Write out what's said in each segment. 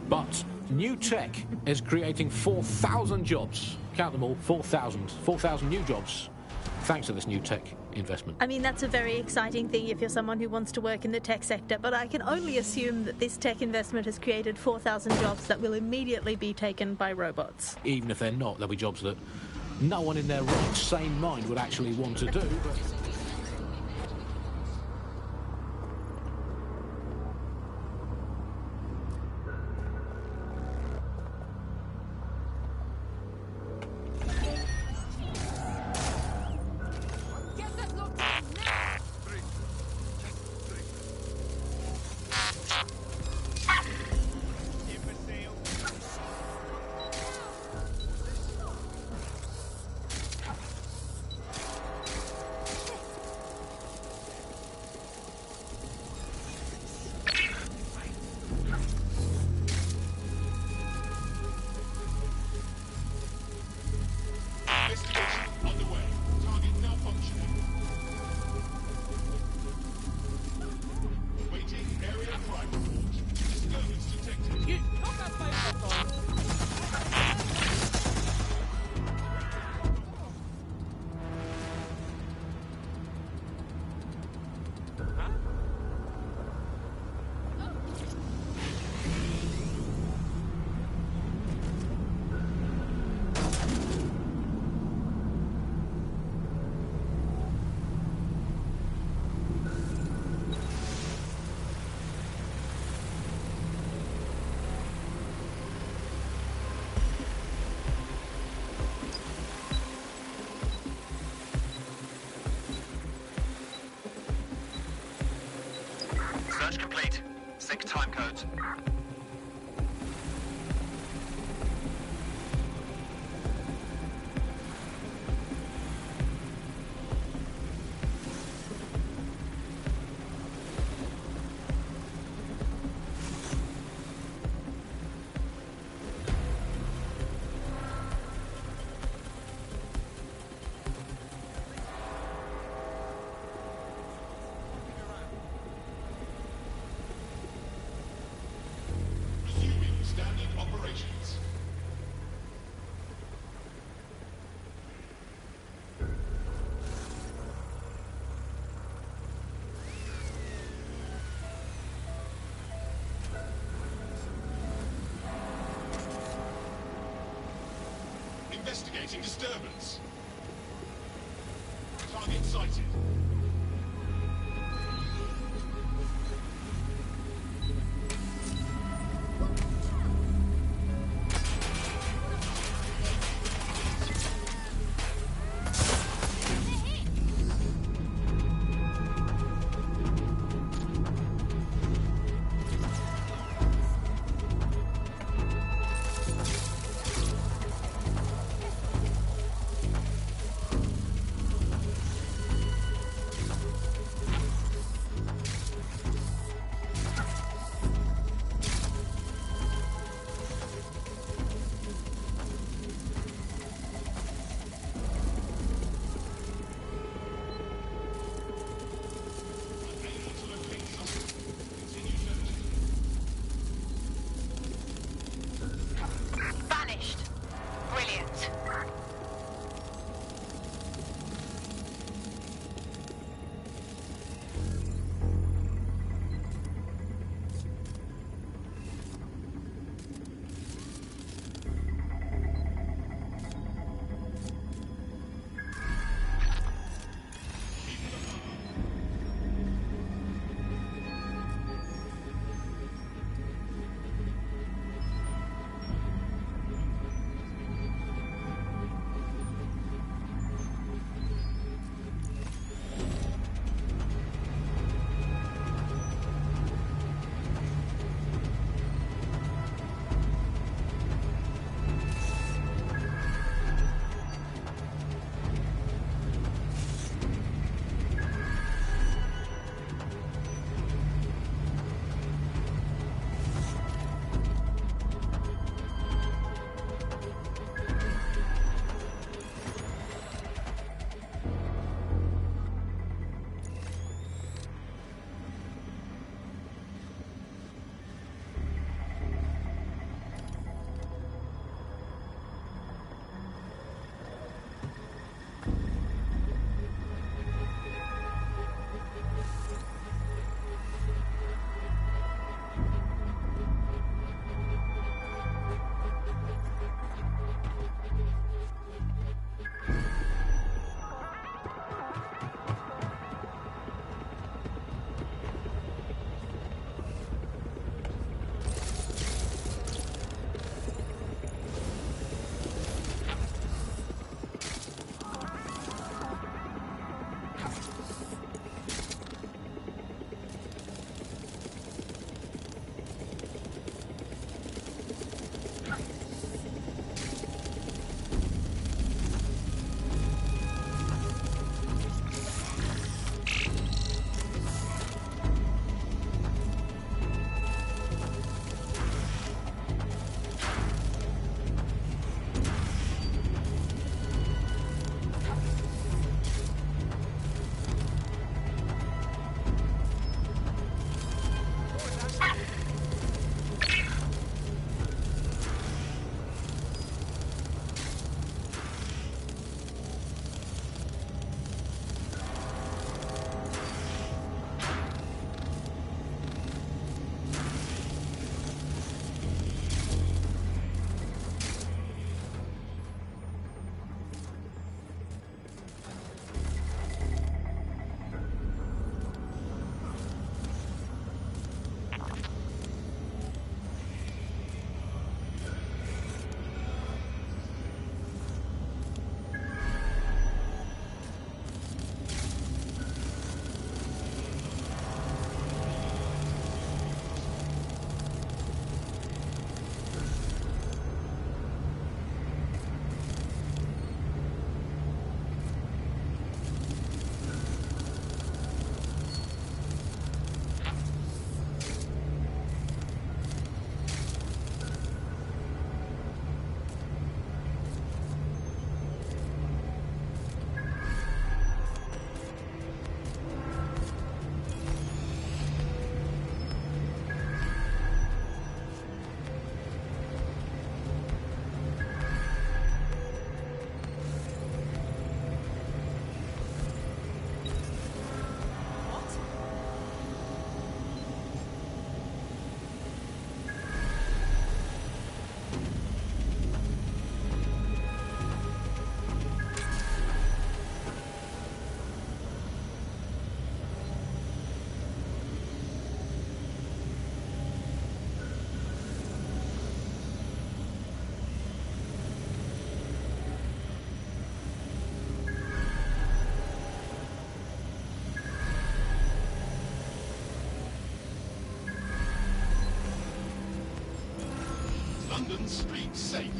But new tech is creating 4,000 jobs. Count them all, 4,000. 4,000 new jobs thanks to this new tech investment. I mean, that's a very exciting thing if you're someone who wants to work in the tech sector, but I can only assume that this tech investment has created 4,000 jobs that will immediately be taken by robots. Even if they're not, there'll be jobs that no one in their right sane mind would actually want to do, but... Search complete. 6 time codes. Investigating disturbance. Target sighted. London streets safe.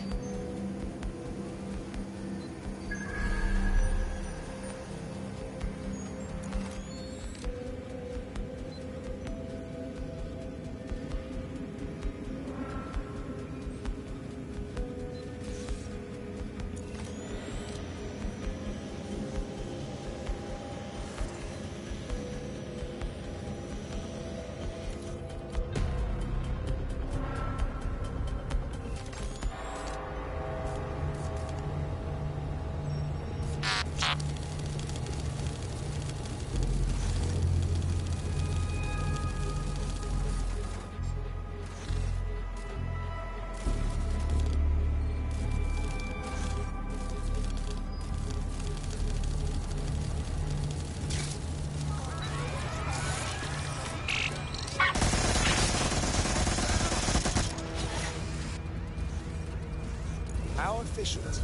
How efficient.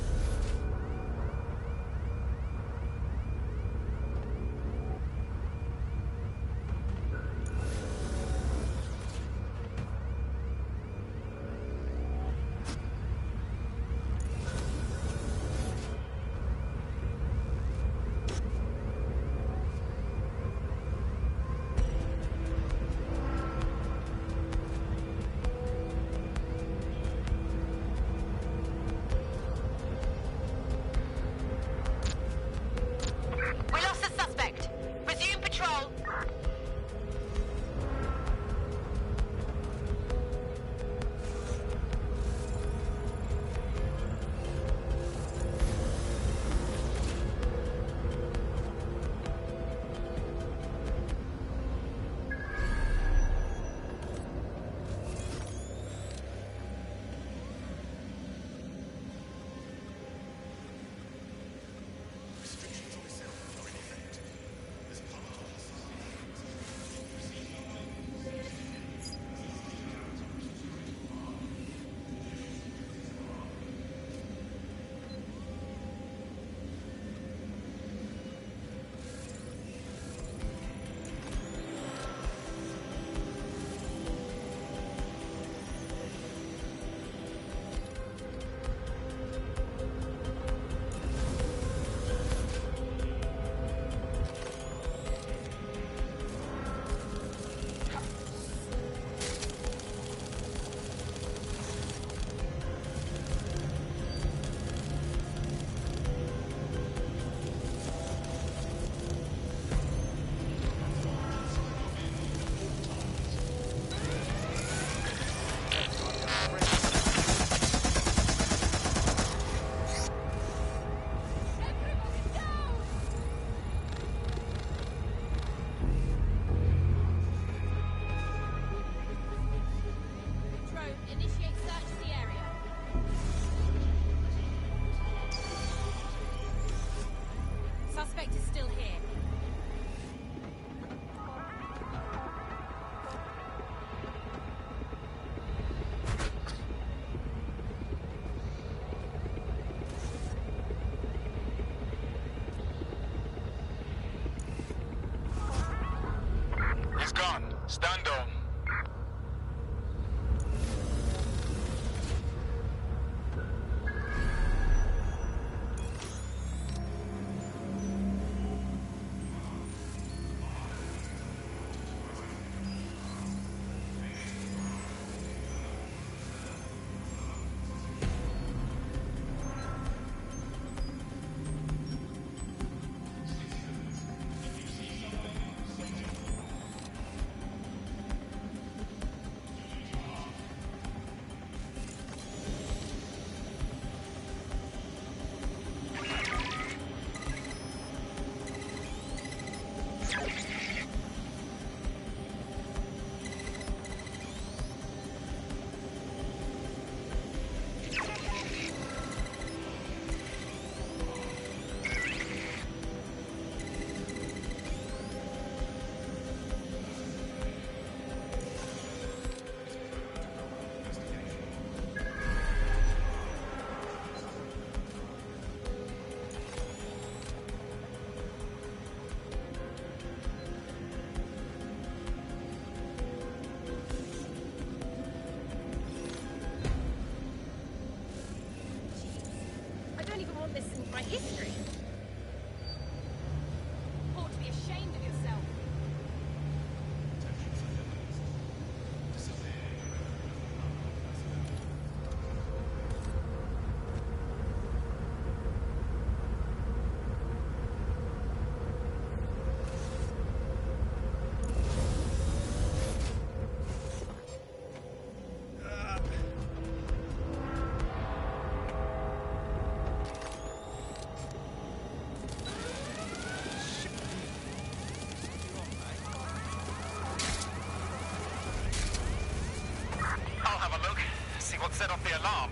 what set off the alarm.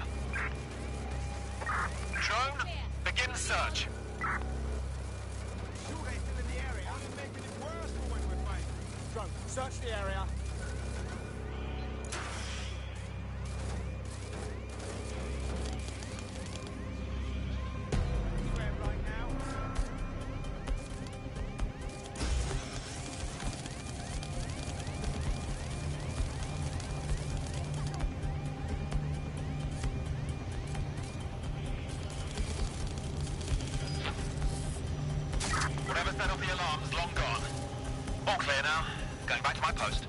Drone, begin search. Sure they're still in the area. Only making it worse for when we're fighting. Drone, search the area. Square right now. Whatever set off the alarm's long gone. All clear now. Going back to my post.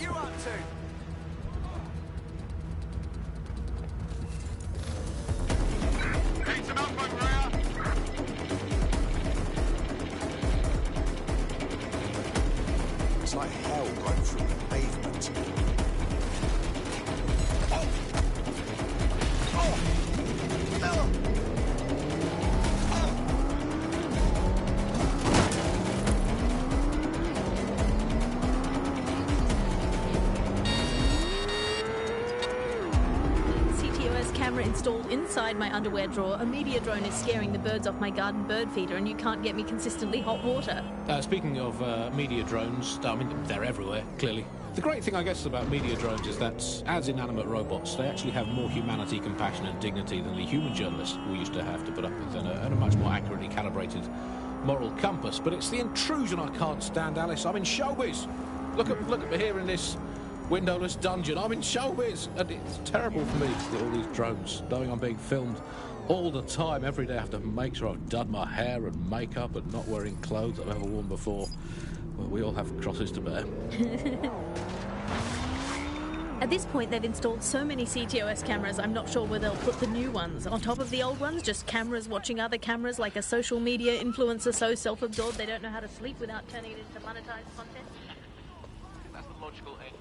you up to? Need some help, Maria. It's like hell right through the pavement. CTOS camera installed inside my underwear drawer. A media drone is scaring the birds off my garden bird feeder, and you can't get me consistently hot water. Speaking of media drones, I mean, they're everywhere, clearly. The great thing, I guess, about media drones is that, as inanimate robots, they actually have more humanity, compassion and dignity than the human journalists we used to have to put up with, and a much more accurately calibrated moral compass. But it's the intrusion I can't stand, Alice. I'm in showbiz. Look at me here in this windowless dungeon. I'm in showbiz, and it's terrible for me with all these drones, knowing I'm being filmed all the time. Every day I have to make sure I've done my hair and makeup and not wearing clothes I've ever worn before. Well, we all have crosses to bear. At this point, they've installed so many CTOS cameras, I'm not sure where they'll put the new ones. On top of the old ones, just cameras watching other cameras, like a social media influencer so self-absorbed they don't know how to sleep without turning it into monetized content. That's the logical end.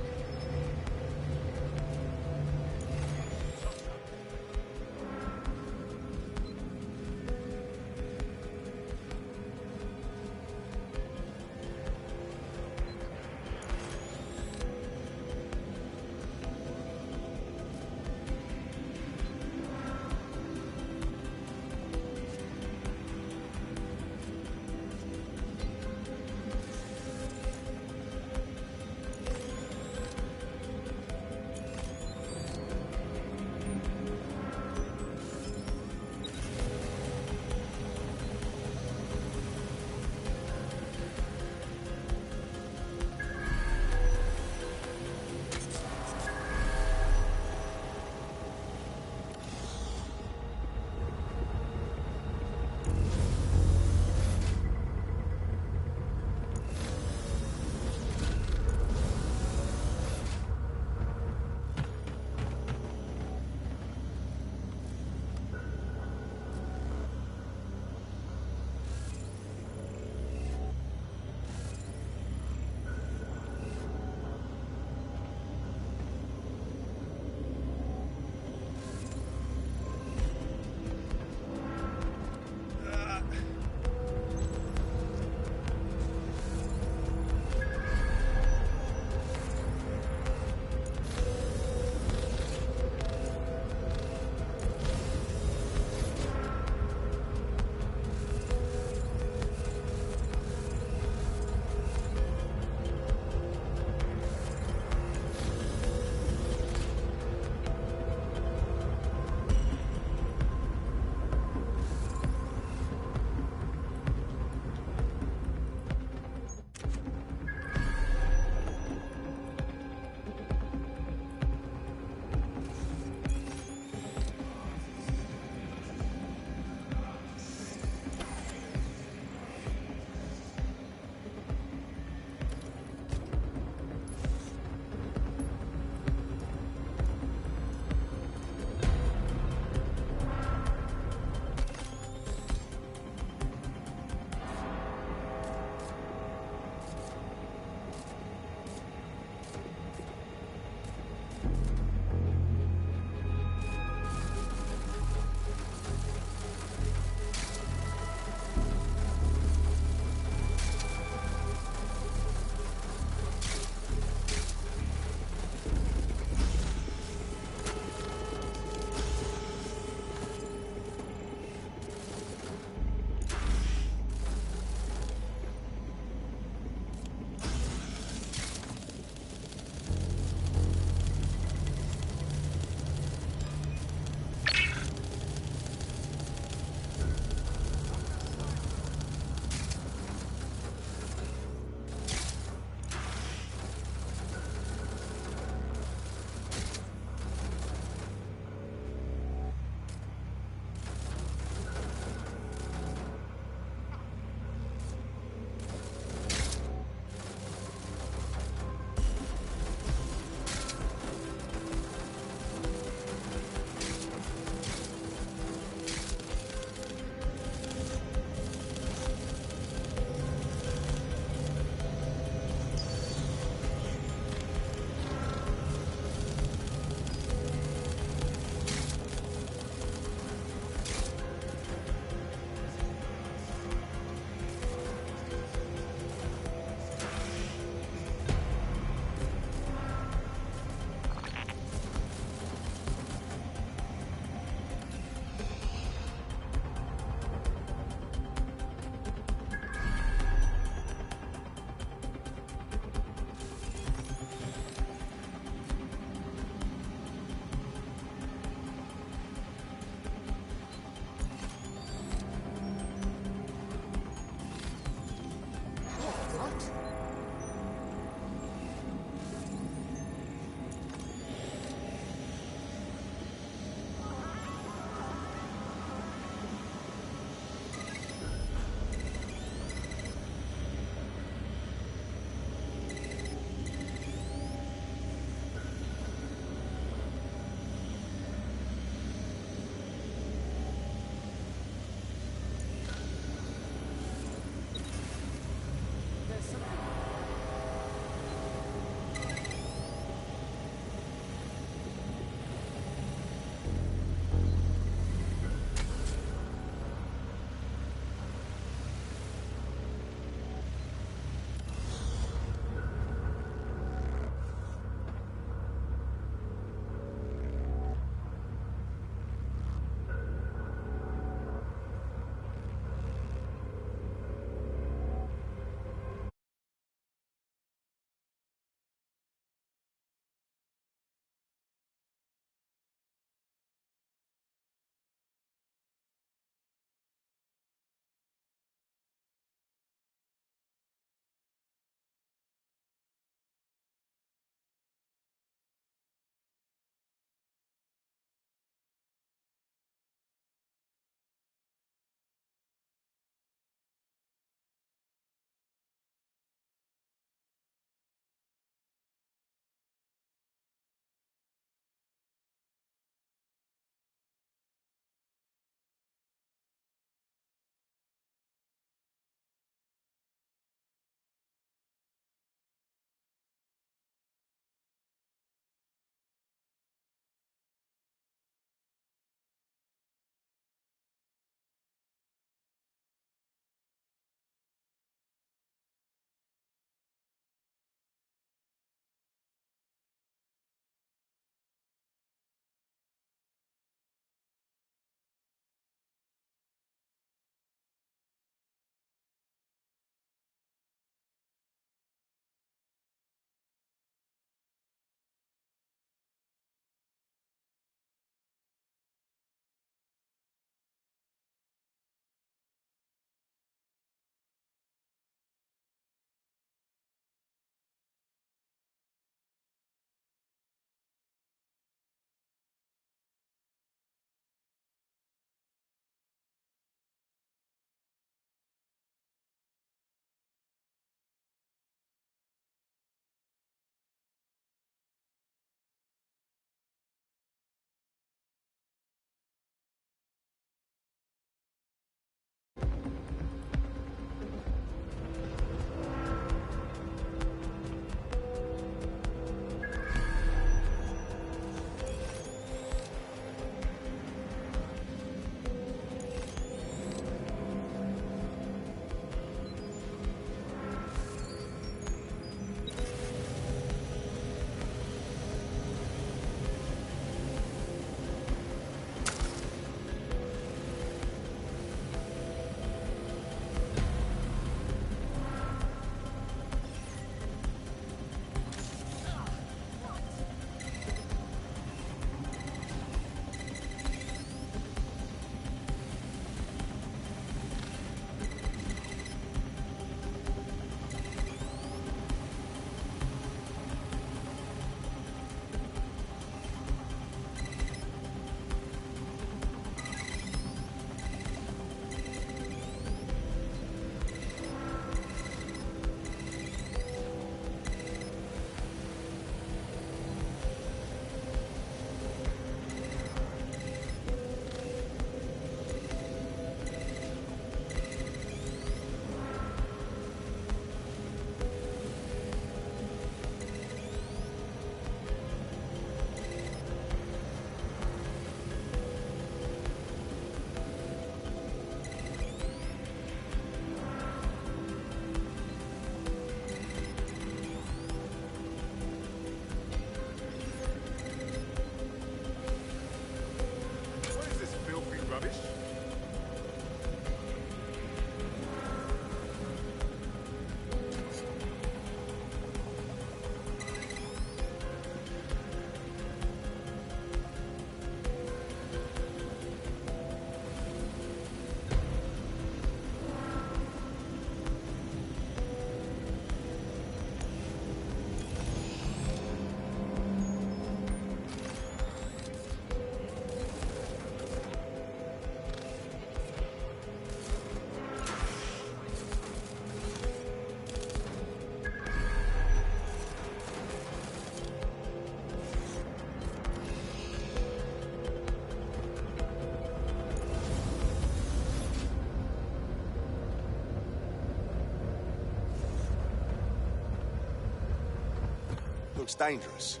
looks dangerous.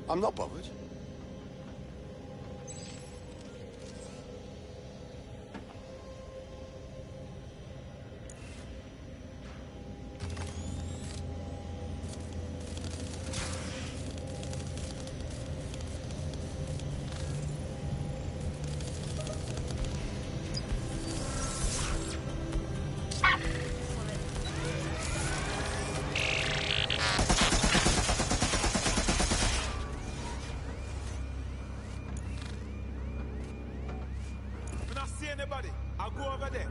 I'm not bothered. When I see anybody, I'll go over there.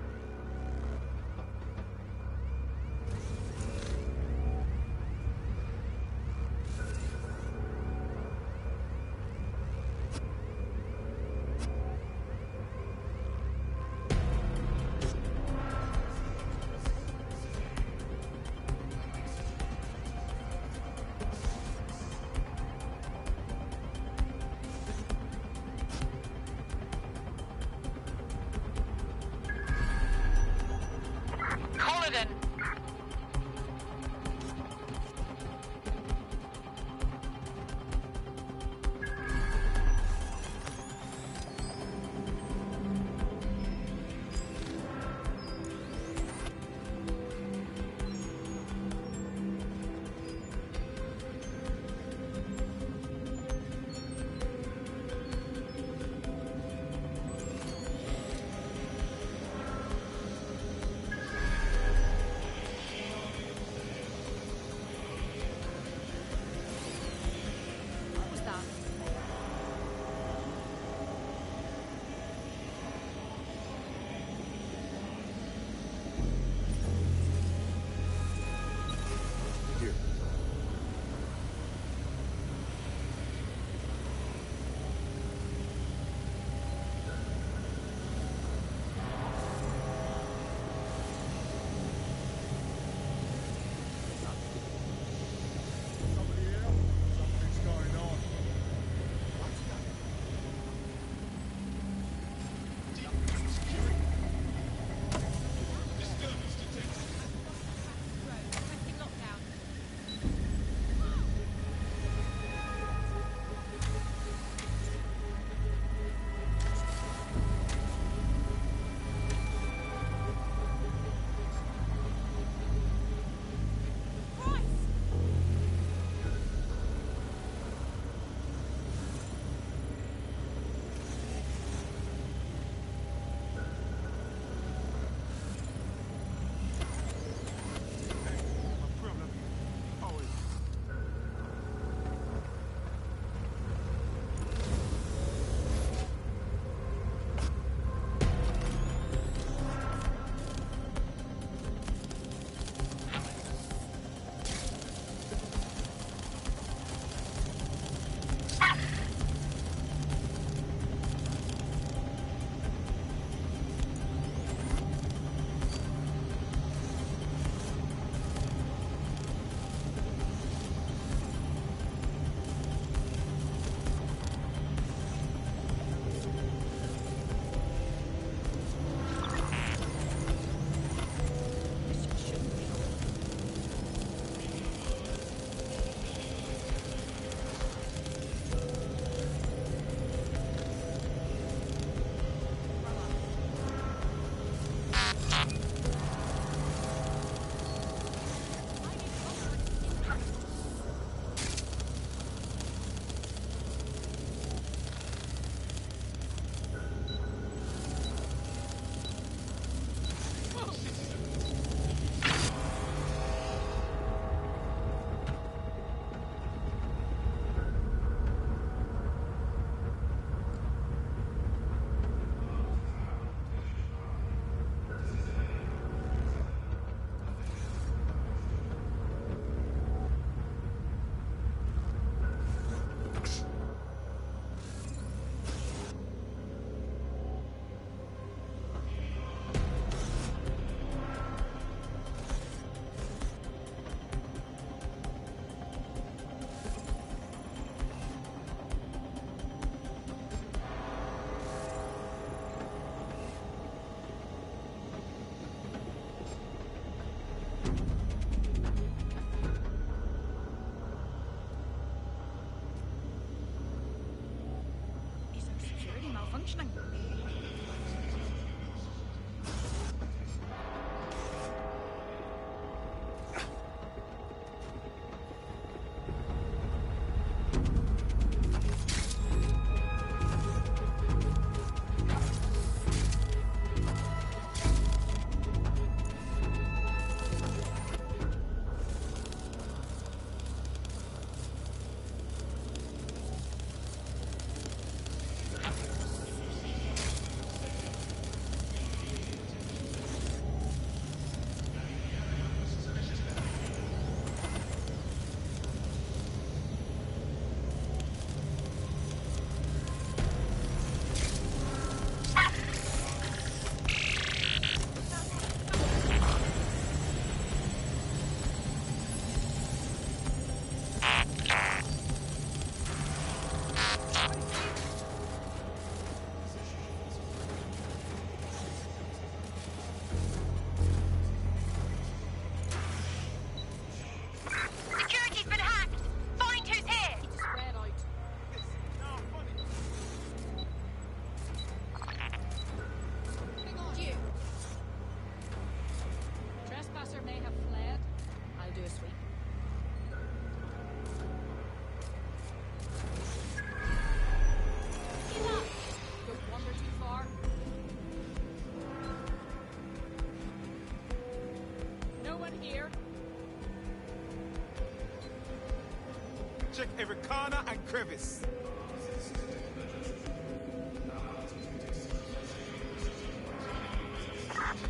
Check every corner and crevice.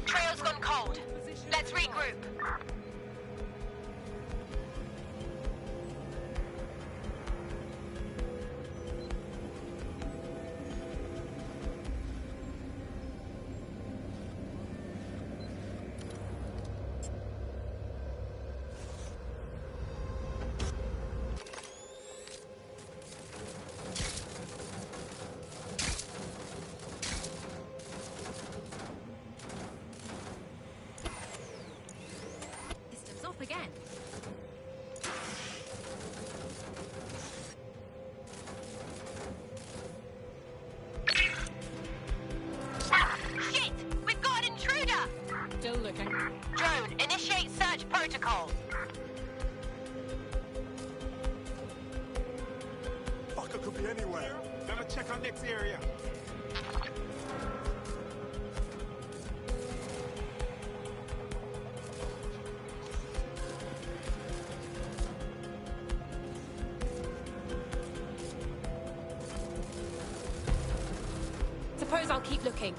Trail's gone cold. Let's regroup. Systems off again. Shit! We've got an intruder! Still looking. Drone, initiate search protocol. Fucker could be anywhere. Gonna check our next area. Suppose I'll keep looking.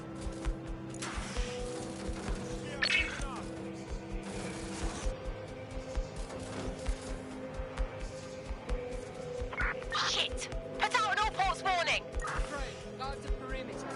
Shit! Put out an all ports warning! Guards the perimeter.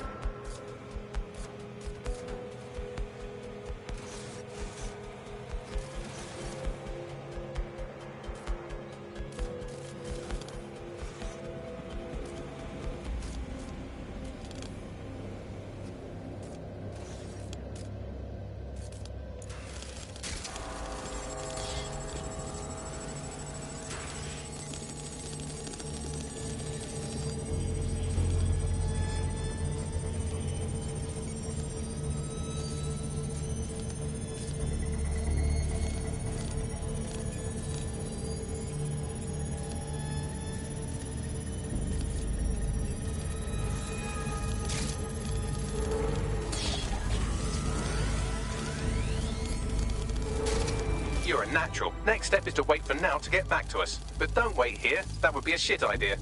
You're a natural. Next step is to wait for Now to get back to us. But don't wait here. That would be a shit idea.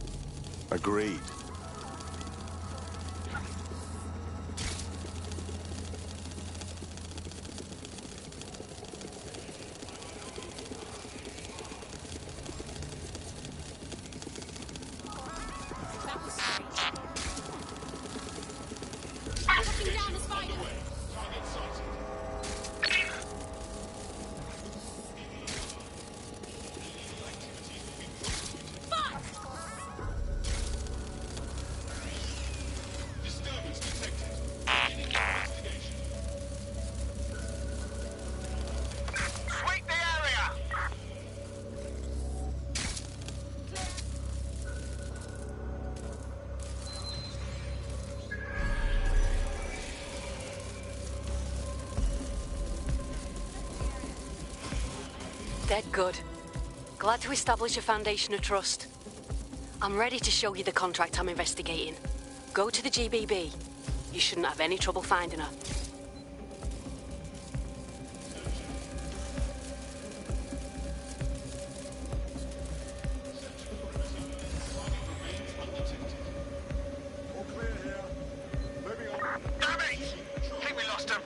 Agreed. That was strange. Looking down the spider. Target sighted. Disturbance detected. Beginning investigation. Sweep the area! Dead good. Glad to establish a foundation of trust. I'm ready to show you the contract I'm investigating. Go to the GBB. You shouldn't have any trouble finding her. All clear here. Moving on. Damn it! Think we lost him.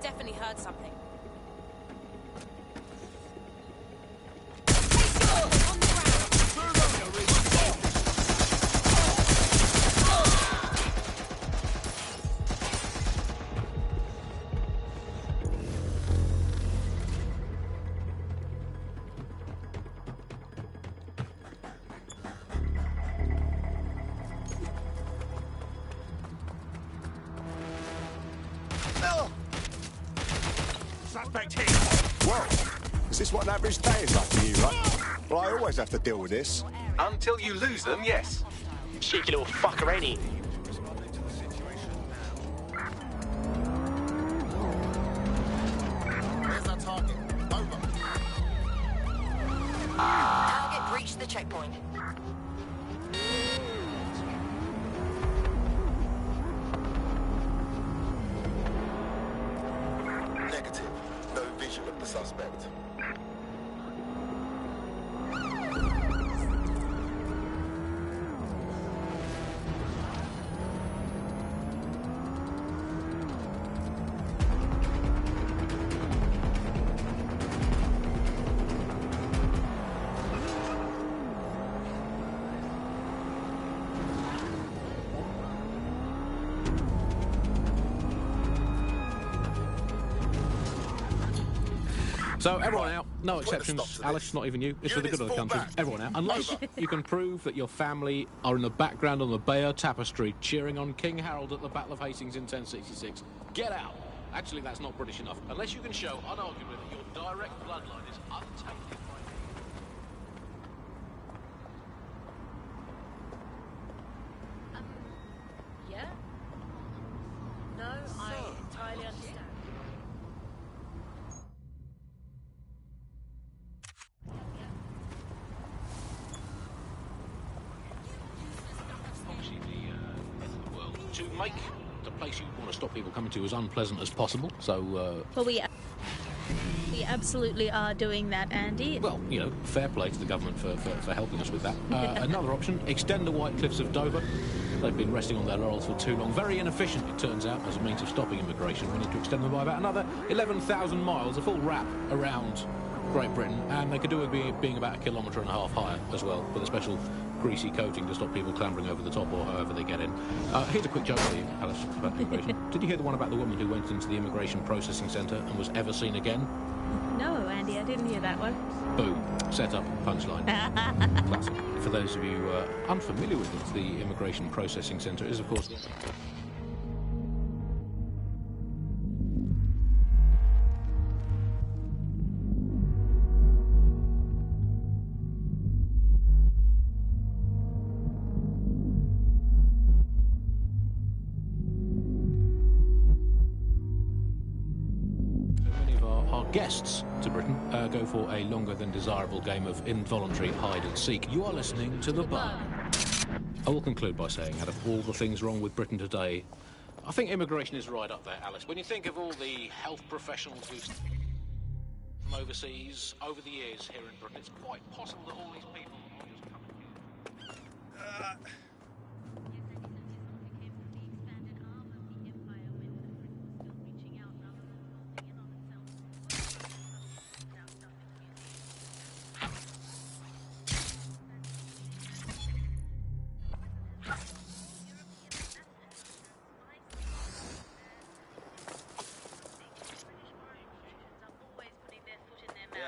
definitely heard something. Suspect here. Well, is this what an average day is like for you, right? Well, I always have to deal with this. Until you lose them, yes. Cheeky little fucker, ain't he? Where's our target? Over. Target breached the checkpoint. Negative. No vision of the suspect. So everyone out, no exceptions. Alice, not even you. It's for the good of the country. Everyone out, unless you can prove that your family are in the background on the Bayeux Tapestry cheering on King Harold at the Battle of Hastings in 1066. Get out. Actually, that's not British enough. Unless you can show unarguably that your direct bloodline is untainted by... Yeah? No, I entirely understand. Obviously, the end of the world. To make the place you want to stop people coming to as unpleasant as possible, so... Well, we absolutely are doing that, Andy. Well, you know, fair play to the government for helping us with that. Another option, extend the White Cliffs of Dover. They've been resting on their laurels for too long. Very inefficient, it turns out, as a means of stopping immigration. We need to extend them by about another 11,000 miles, a full wrap around Great Britain, and they could do with being about 1.5 kilometres higher as well, with a special greasy coating to stop people clambering over the top or however they get in. Here's a quick joke for you, Alice, about immigration. Did you hear the one about the woman who went into the immigration processing centre and was ever seen again? No, Andy, I didn't hear that one. Boom. Set up, punchline. Classic. For those of you unfamiliar with it, the immigration processing centre is, of course... guests to Britain go for a longer than desirable game of involuntary hide and seek. You are listening to The Bug. I will conclude by saying, out of all the things wrong with Britain today, I think immigration is right up there, Alice. When you think of all the health professionals we've from overseas over the years here in Britain, it's quite possible that all these people are just coming here.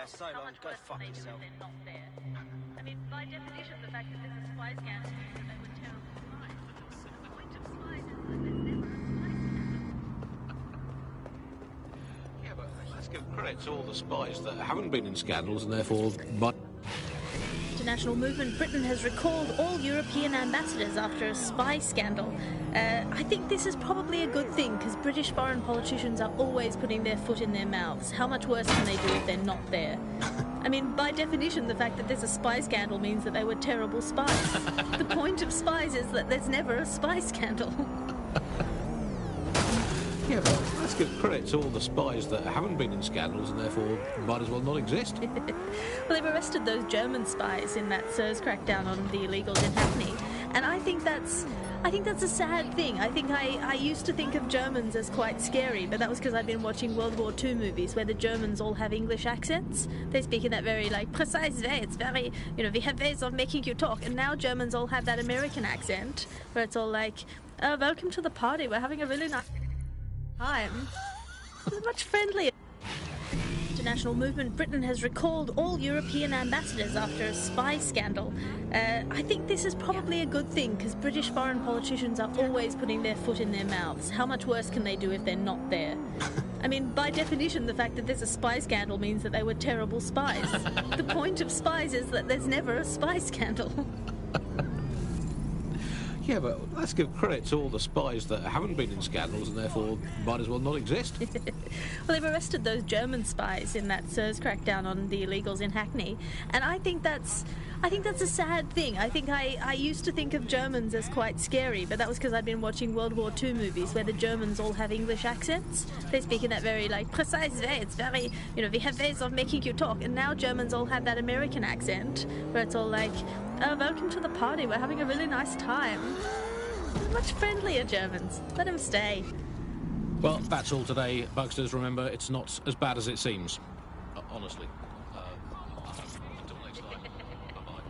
So long, go fuck yourself. I mean, by definition, the fact that there's a spy scandal means that they were terrible spies. The point of spies is that there's never a spy scandal. Yeah, but let's give credit to all the spies that haven't been in scandals and therefore... International movement, Britain has recalled all European ambassadors after a spy scandal. I think this is probably a good thing, because British foreign politicians are always putting their foot in their mouths. How much worse can they do if they're not there? I mean, by definition, the fact that there's a spy scandal means that they were terrible spies. The point of spies is that there's never a spy scandal. Yeah, but let's give credit to all the spies that haven't been in scandals and therefore might as well not exist. Well, they've arrested those German spies in that SIRS crackdown on the illegals in Hackney, and I think that's I think that's a sad thing. I think I used to think of Germans as quite scary, but that was because I'd been watching World War II movies where the Germans all have English accents. They speak in that very, like, precise way. It's very, you know, we have ways of making you talk. And now Germans all have that American accent where it's all like, welcome to the party. We're having a really nice time. It's much friendlier. International movement, Britain has recalled all European ambassadors after a spy scandal. I think this is probably a good thing because British foreign politicians are always putting their foot in their mouths. How much worse can they do if they're not there? I mean, by definition, the fact that there's a spy scandal means that they were terrible spies. The point of spies is that there's never a spy scandal. Yeah, but let's give credit to all the spies that haven't been in scandals and therefore might as well not exist. Well, they've arrested those German spies in that SIRS crackdown on the illegals in Hackney, and I think that's a sad thing. I think I used to think of Germans as quite scary, but that was because I'd been watching World War II movies where the Germans all have English accents. They speak in that very, like, precise way. It's very, you know, we have ways of making you talk. And now Germans all have that American accent where it's all like, welcome to the party. We're having a really nice time. Much friendlier Germans. Let them stay. Well, that's all today, Bugsters. Remember, it's not as bad as it seems. Honestly. Until next time. Bye-bye.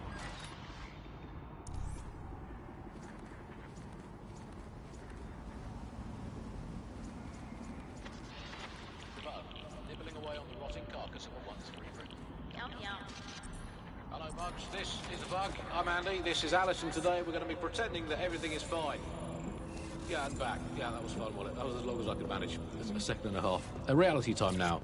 Nibbling away on the rotting carcass of a once free Britain. Yum, yum. Hello, Bugs. This is a Bug. I'm Andy. This is Alice, and today we're going to be pretending that everything is fine. Yeah, and back. Yeah, that was fun, wasn't it? That was as long as I could manage. It's a second and a half. A reality time now,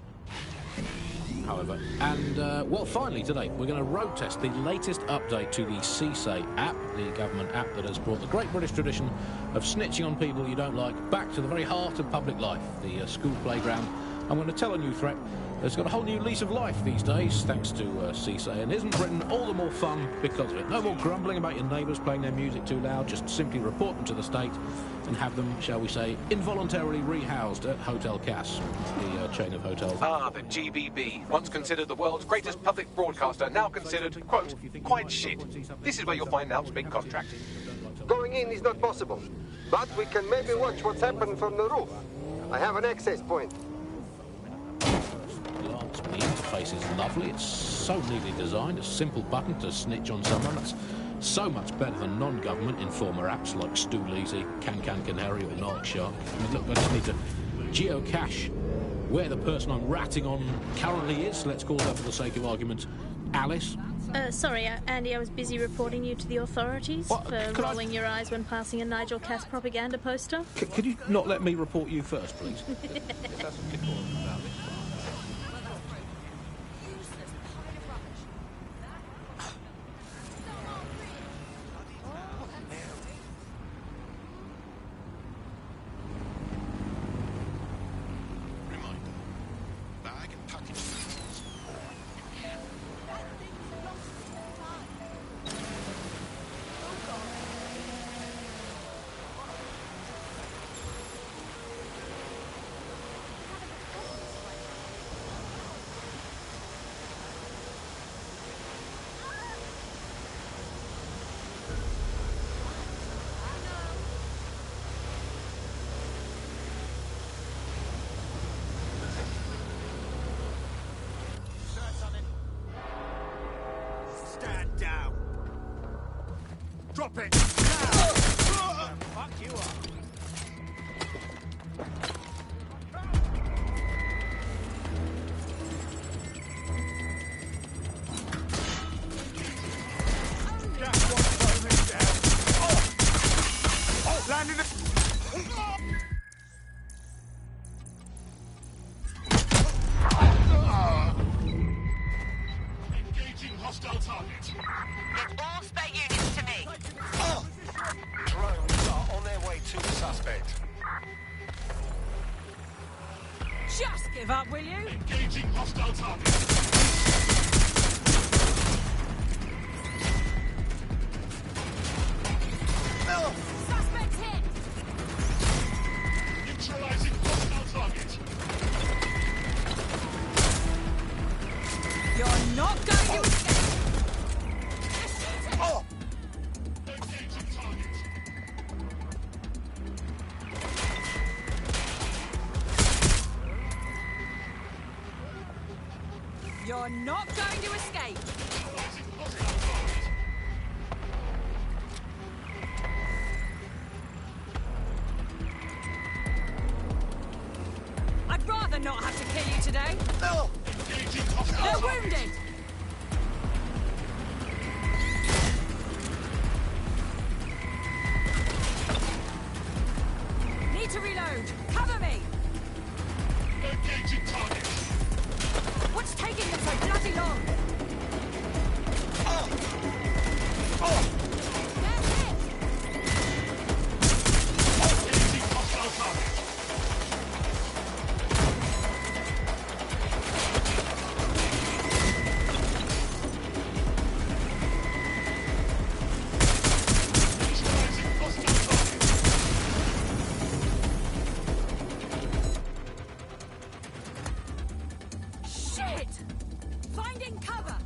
however. And, well, finally today, we're going to road test the latest update to the CSAY app, the government app that has brought the great British tradition of snitching on people you don't like back to the very heart of public life, the school playground. I'm going to tell a new threat that's got a whole new lease of life these days, thanks to CSAY, and isn't Britain all the more fun because of it? No more grumbling about your neighbours playing their music too loud, just simply report them to the state and have them, shall we say, involuntarily rehoused at Hotel Cass, the chain of hotels. Ah, the GBB, once considered the world's greatest public broadcaster, now considered, quote, quite shit. This is where you'll find Alp's big contract. Going in is not possible, but we can maybe watch what's happened from the roof. I have an access point. The interface is lovely. It's so neatly designed. A simple button to snitch on someone. That's so much better than non-government informer apps like Stool-Easy, Canary, or Narkshark. I mean, look, I just need to geocache where the person I'm ratting on currently is. Let's call that, for the sake of argument, Alice. Sorry, Andy, I was busy reporting you to the authorities What? for rolling your eyes when passing a Nigel Cass propaganda poster. Could you not let me report you first, please? That's a decorum about it. Stand down. Drop it. Now. Fuck you up. Just one moment down. Oh, landing the... Engaging hostile target. Get all spare units to me. Drones are on their way to the suspect. Just give up, will you? Engaging hostile target. Suspect hit! Neutralizing hostile target. You're not going to escape! Engaging target. are not going to escape. I'd rather not have to kill you today. No! They're wounded. Need to reload. Cover me. Engaging target. What's taking them so bloody long? They're hit. Engaging hostile target. Neutralizing hostile target. Shit! Finding cover.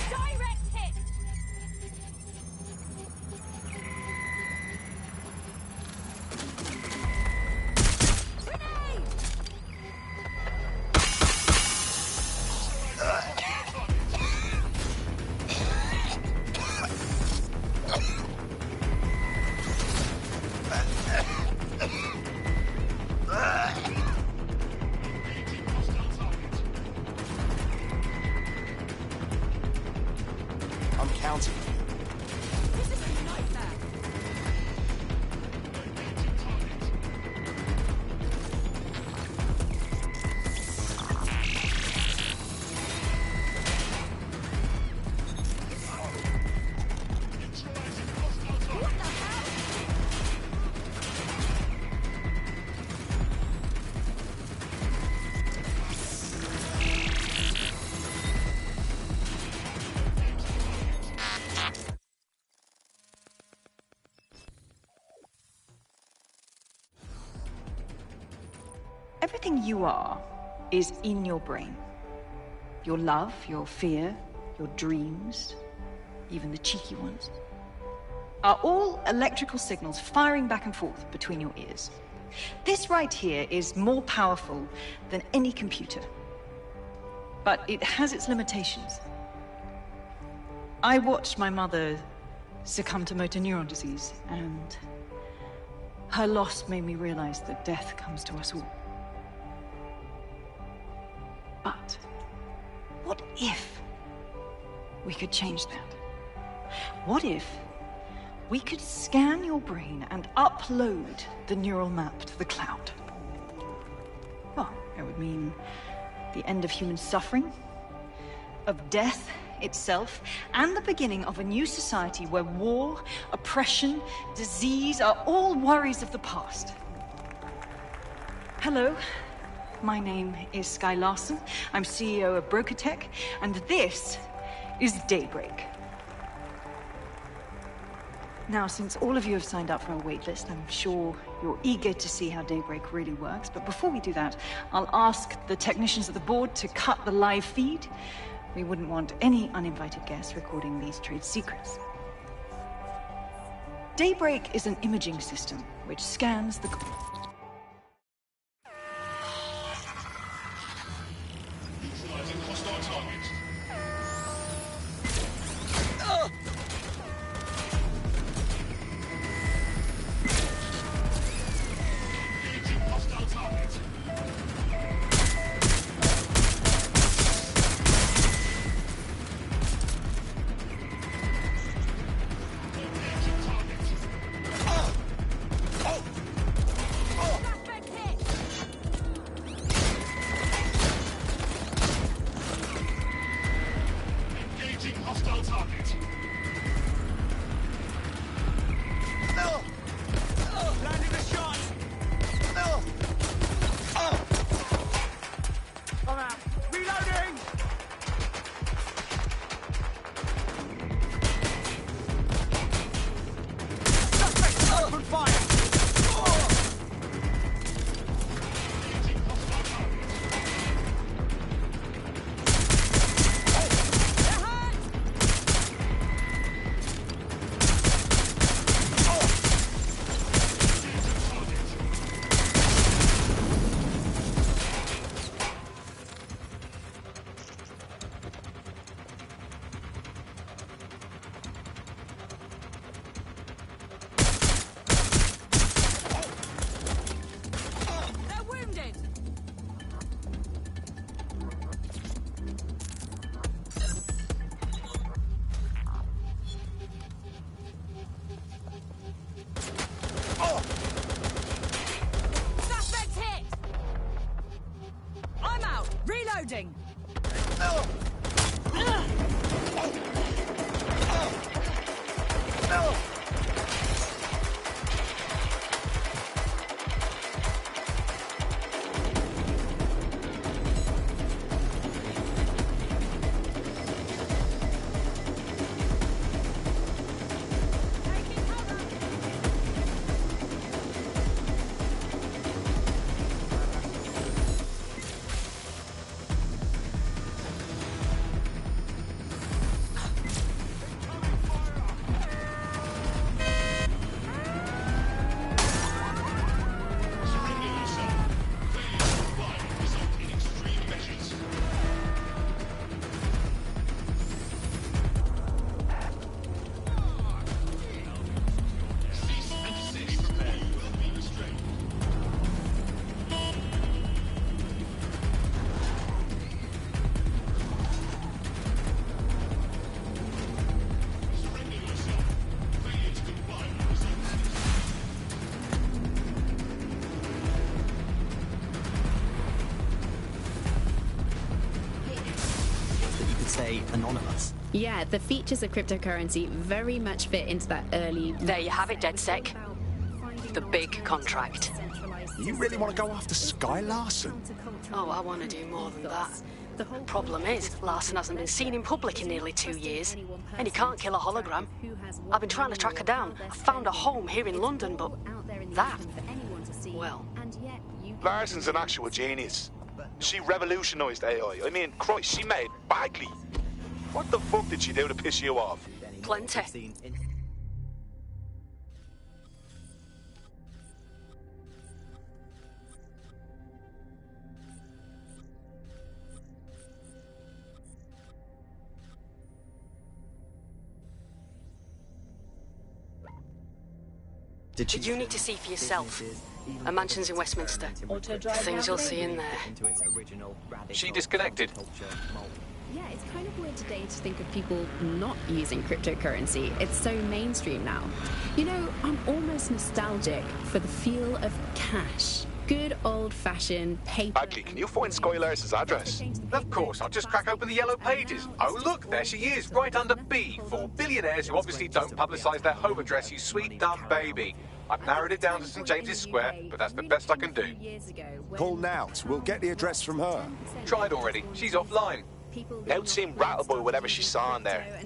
Direct hit. Grenade! Engaging hostile target. I'm counting. This is a nightmare. Engaging target. Neutralizing hostile target. What the hell? Everything you are is in your brain. Your love, your fear, your dreams, even the cheeky ones, are all electrical signals firing back and forth between your ears. This right here is more powerful than any computer, but it has its limitations. I watched my mother succumb to motor neuron disease, and her loss made me realize that death comes to us all. But what if we could change that? What if we could scan your brain and upload the neural map to the cloud? Well, it would mean the end of human suffering, of death itself, and the beginning of a new society where war, oppression, disease are all worries of the past. Hello. My name is Skye Larson. I'm CEO of BrokerTech, and this is Daybreak. Now, since all of you have signed up for our waitlist, I'm sure you're eager to see how Daybreak really works. But before we do that, I'll ask the technicians at the board to cut the live feed. We wouldn't want any uninvited guests recording these trade secrets. Daybreak is an imaging system which scans the... Neutralizing hostile target. Engaging hostile target. Engaging target. Direct hit. stay anonymous. Yeah, the features of cryptocurrency very much fit into that early... There you have it, DedSec. The big contract. You really want to go after Sky Larson? Oh, I want to do more than that. The problem is, Larson hasn't been seen in public in nearly 2 years, and he can't kill a hologram. I've been trying to track her down. I found a home here in London, but that... well... Larson's an actual genius. She revolutionised AI. I mean, Christ, she made Bagley. What the fuck did she do to piss you off? Plenty. You need to see for yourself. A mansion's in Westminster. Things you'll see in there. She disconnected. Yeah, it's kind of weird today to think of people not using cryptocurrency. It's so mainstream now. You know, I'm almost nostalgic for the feel of cash. Good old-fashioned paper... Bagley, can you find Sky Larson's address? Of course, I'll just crack open the yellow pages. Oh, look, there she is, right under B, for billionaires who obviously don't publicise their home address, you sweet dumb baby. I've narrowed it down to St James's Square, but that's the best I can do. Call Nout. We'll get the address from her. Tried already. She's offline. Nout seemed rattled by whatever she saw in there.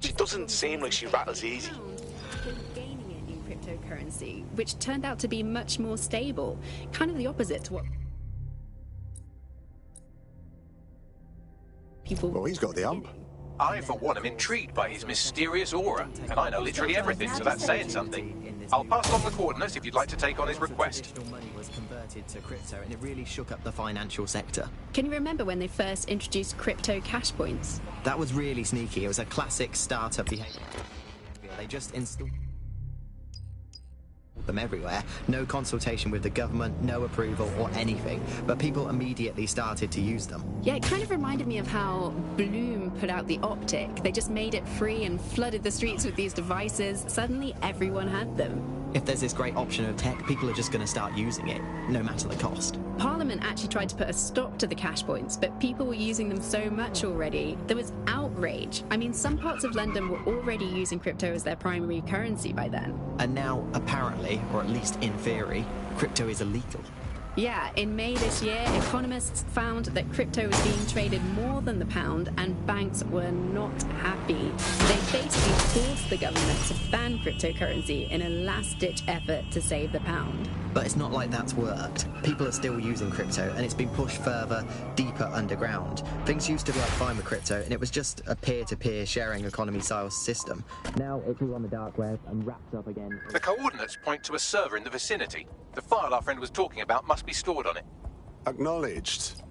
She doesn't seem like she rattles easy. Gaining it in cryptocurrency, which turned out to be much more stable. Kind of the opposite to what people... Well, he's got the ump. I, for one, am intrigued by his mysterious aura, and I know literally everything, so that's saying something. I'll pass along the coordinates if you'd like to take on his request. Money was converted to crypto, and it really shook up the financial sector. Can you remember when they first introduced crypto cash points? That was really sneaky. It was a classic startup behavior. They just installed them everywhere. No consultation with the government, no approval or anything. But people immediately started to use them. Yeah, it kind of reminded me of how Bloom put out the Optic. They just made it free and flooded the streets with these devices. Suddenly everyone had them. If there's this great option of tech, people are just going to start using it, no matter the cost. Parliament actually tried to put a stop to the cash points, but people were using them so much already. There was outrage. I mean, some parts of London were already using crypto as their primary currency by then. And now, apparently, or at least in theory, crypto is illegal. Yeah, in May this year, economists found that crypto was being traded more than the pound, and banks were not happy. They basically forced the government to ban cryptocurrency in a last-ditch effort to save the pound. But it's not like that's worked. People are still using crypto, and it's been pushed further, deeper underground. Things used to be fine with crypto, and it was just a peer-to-peer sharing economy-style system. Now it's all on the dark web and wrapped up again. The coordinates point to a server in the vicinity. The file our friend was talking about must be stored on it. Acknowledged.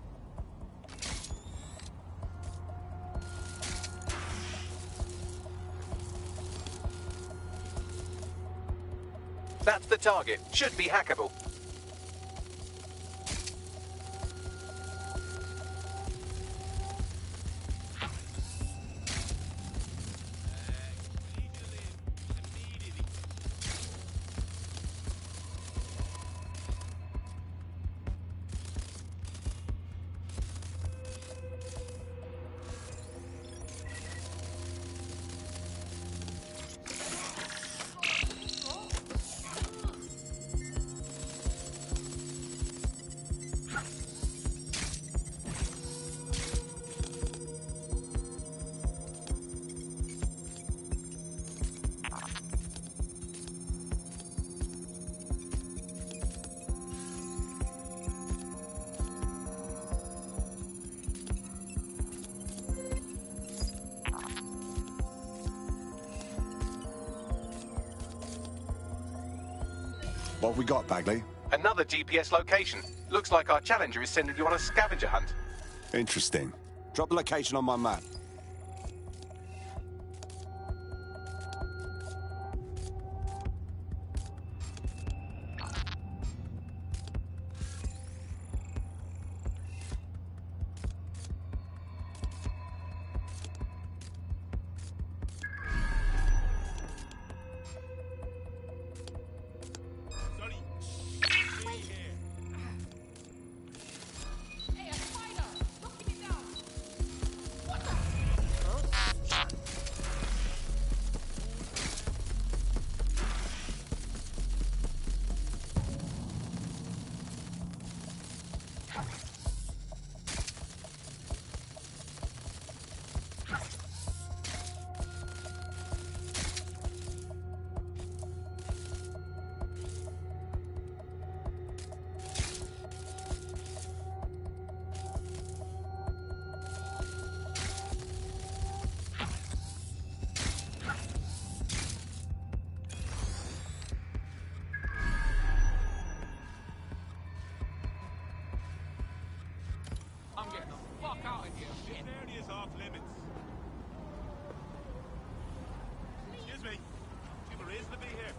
That's the target. Should be hackable. What have we got, Bagley? Another GPS location. Looks like our Challenger is sending you on a scavenger hunt. Interesting. Drop the location on my map. I'm getting the fuck out of here. This area is off limits. Excuse me. Do you have a reason to be here?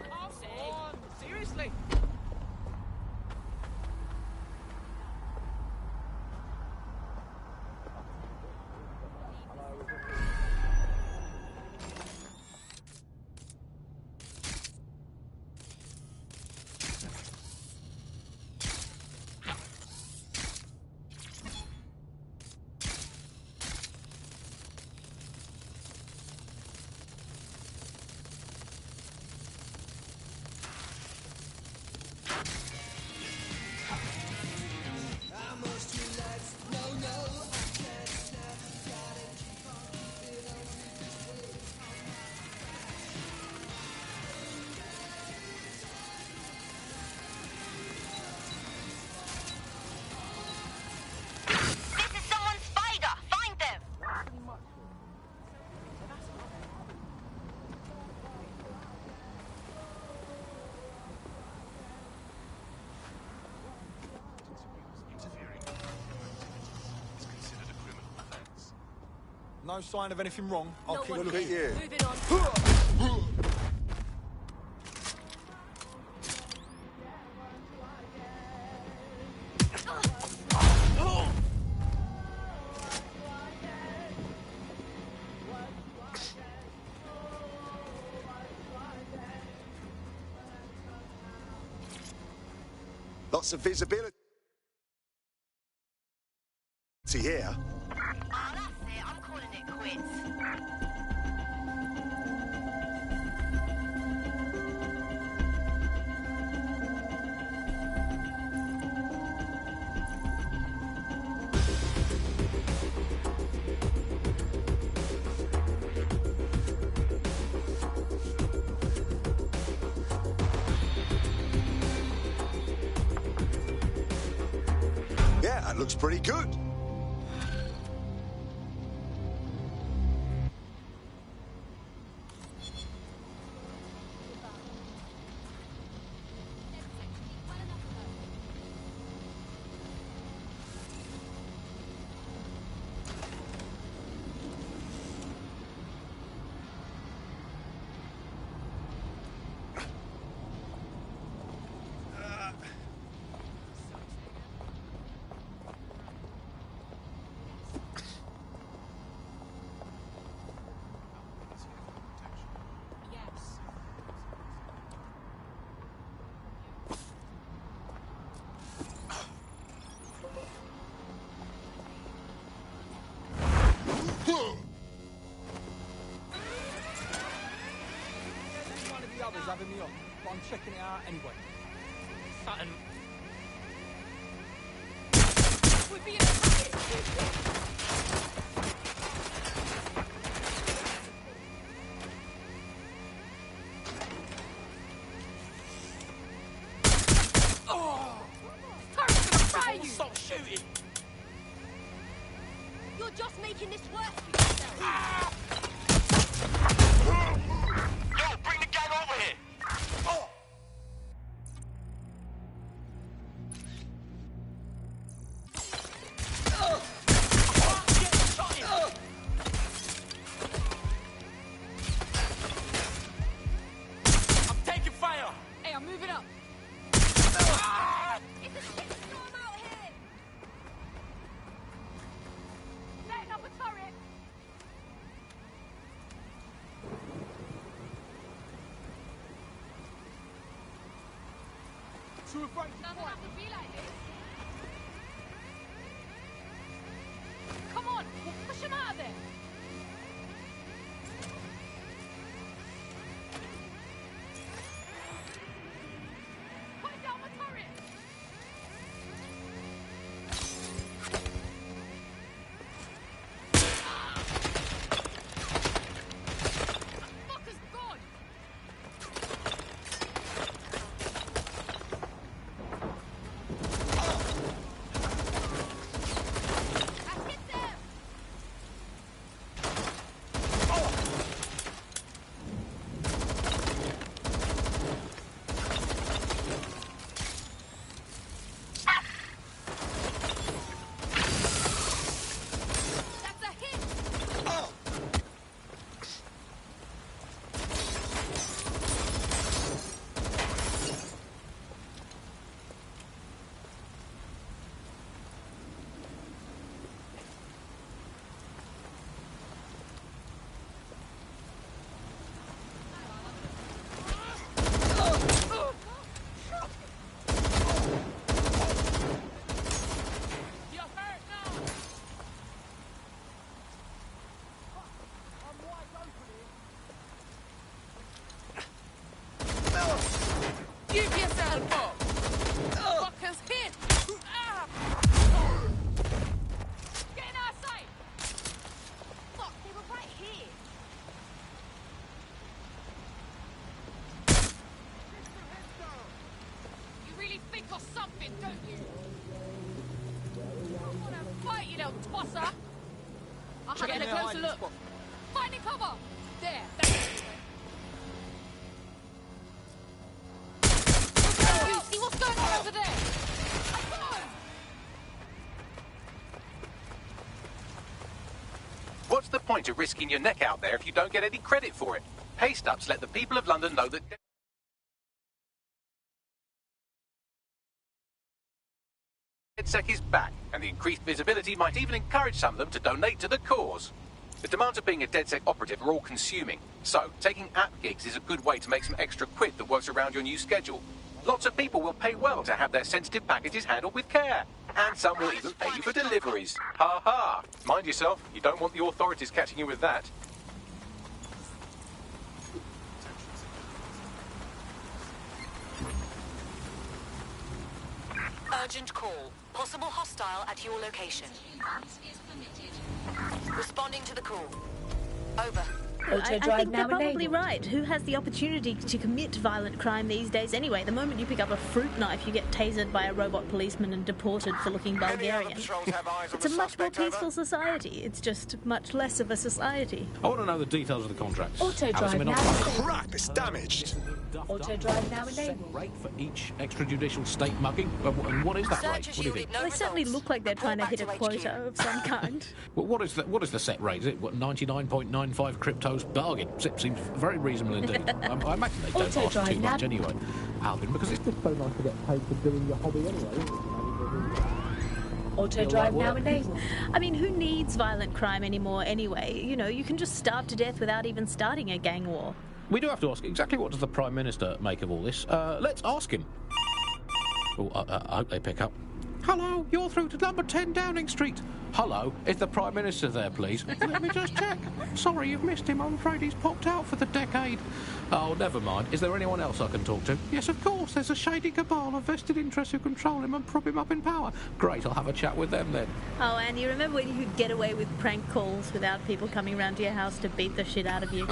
Come on, seriously? No sign of anything wrong. I'll keep Look looking. at you. Moving on. Lots of visibility here. Oh, that's it. I'm calling it quits. Looks pretty good. Having me on, but I'm checking it out anyway. Sutton. We're being attacked. Stop shooting! You're just making this worse for yourself. Yo, bring the gang over here! Oh! I'm taking fire! Hey, I'm moving up. It's a shitstorm out here. Setting up a turret. Too afraid to Doesn't fight. have to be like this. Come on, we'll push him out of there. Put down the turret. Fucker's gone. I hit them. That's a hit. You're hurt now. Give yourself up. Fuckers hit. Ah. Get in our sight. Fuck, they were right here. You really think of something, don't you? I wanna fight, you little twasser. I'll have a closer look. Finding cover. There. That's it. You see what's going on over there? Come on. What's the point of risking your neck out there if you don't get any credit for it? Pay-stubs let the people of London know that DedSec is back, and the increased visibility might even encourage some of them to donate to the cause. The demands of being a DedSec operative are all-consuming, so taking app gigs is a good way to make some extra quid that works around your new schedule. Lots of people will pay well to have their sensitive packages handled with care, and some will even pay you for deliveries. Ha ha! Mind yourself, you don't want the authorities catching you with that. Urgent call. Possible hostile at your location. Responding to the call. Over. I think they're probably right. Who has the opportunity to commit violent crime these days anyway? The moment you pick up a fruit knife, you get tasered by a robot policeman and deported for looking Bulgarian. It's a much more peaceful society. It's just much less of a society. I want to know the details of the contract. Auto-drive now. Crap, it's damaged. Auto-drive now enabled. Rate for each extrajudicial state mugging? And what is that rate? What do you think? They certainly look like they're trying to hit a quota of some kind. Well, what is the set rate? Is it 99.95 cryptos bargain? Seems very reasonable indeed. I imagine they don't ask too much anyway, Alvin, because it's just so nice to get paid for doing your hobby anyway. Auto-drive now enabled. I mean, who needs violent crime anymore anyway? You know, you can just starve to death without even starting a gang war. We do have to ask, exactly what does the Prime Minister make of all this? Let's ask him. Oh, I hope they pick up. Hello, you're through to number 10 Downing Street. Hello, is the Prime Minister there, please? Let me just check. Sorry, you've missed him. I'm afraid he's popped out for the decade. Oh, never mind. Is there anyone else I can talk to? Yes, of course. There's a shady cabal of vested interests who control him and prop him up in power. Great, I'll have a chat with them then. Oh, and you remember when you could get away with prank calls without people coming round to your house to beat the shit out of you?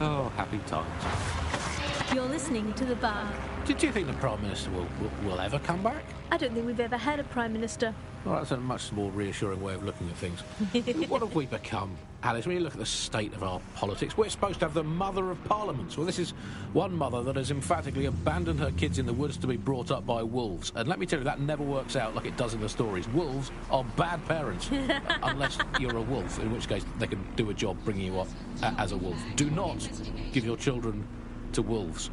Oh, happy times. You're listening to The Bug. Did you think the Prime Minister will ever come back? I don't think we've ever had a Prime Minister. Well, that's a much more reassuring way of looking at things. What have we become, Alice? When you look at the state of our politics, we're supposed to have the mother of parliaments. Well, this is one mother that has emphatically abandoned her kids in the woods to be brought up by wolves. And let me tell you, that never works out like it does in the stories. Wolves are bad parents, unless you're a wolf, in which case they can do a job bringing you up as a wolf. Do not give your children to wolves.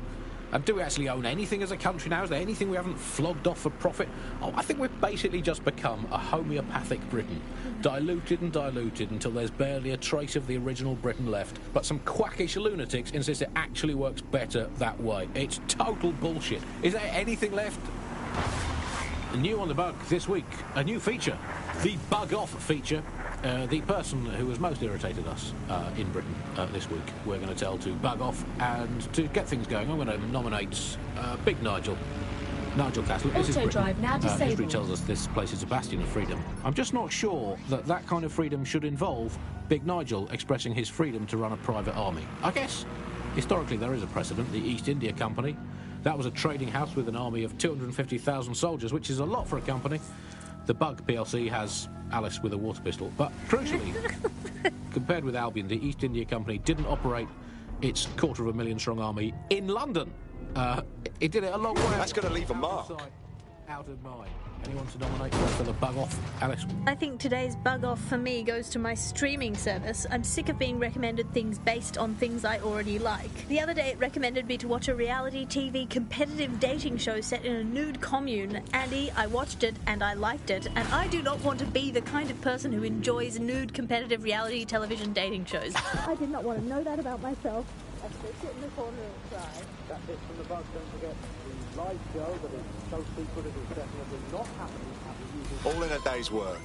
And do we actually own anything as a country now? Is there anything we haven't flogged off for profit? Oh, I think we've basically just become a homeopathic Britain. Diluted and diluted until there's barely a trace of the original Britain left. But some quackish lunatics insist it actually works better that way. It's total bullshit. Is there anything left? New on The Bug this week, a new feature. The Bug Off feature. The person who has most irritated us in Britain this week, we're going to tell to bug off, and to get things going, I'm going to nominate Big Nigel. Nigel Castle. This is Britain. Now history tells us this place is a bastion of freedom. I'm just not sure that that kind of freedom should involve Big Nigel expressing his freedom to run a private army. I guess, historically, there is a precedent, the East India Company. That was a trading house with an army of 250,000 soldiers, which is a lot for a company. The Bug PLC has Alice with a water pistol. But crucially, compared with Albion, the East India Company didn't operate its 250,000 strong army in London. It did it a long way. That's going to leave a mark. Out of mind. Anyone to nominate for the Bug Off, Alice? I think today's Bug Off for me goes to my streaming service. I'm sick of being recommended things based on things I already like. The other day it recommended me to watch a reality TV competitive dating show set in a nude commune. Andy, I watched it and I liked it, and I do not want to be the kind of person who enjoys nude competitive reality television dating shows. I did not want to know that about myself. I should sit in the corner and cry. That's it from The Bug. Don't forget the live show, but it's so secret it is definitely not happening at the usual. All in a day's work.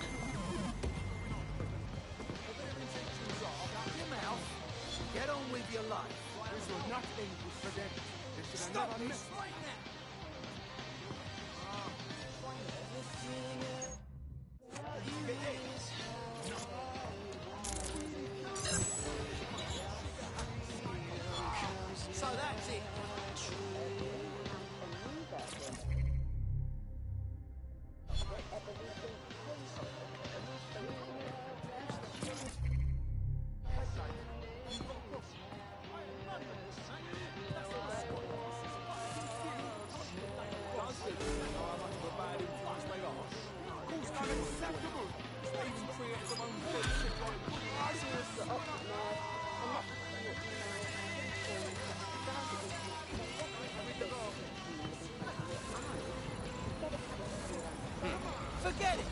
Get on with your life. This was nothing for them. Stop this right now. So that's it. Forget it.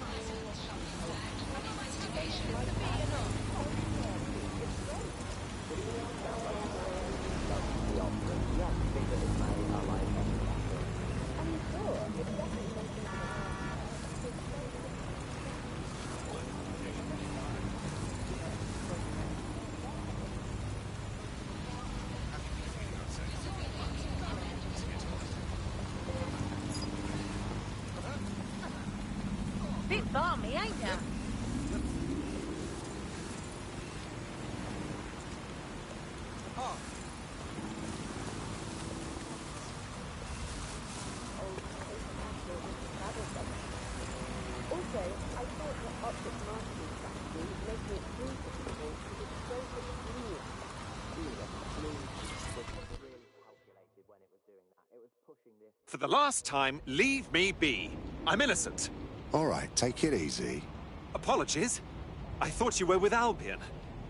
Bit balmy, ain't ya? Also, I thought that optics marketing strategy was making it free for people to display the genius. For the last time, leave me be. I'm innocent. All right, take it easy. Apologies. I thought you were with Albion.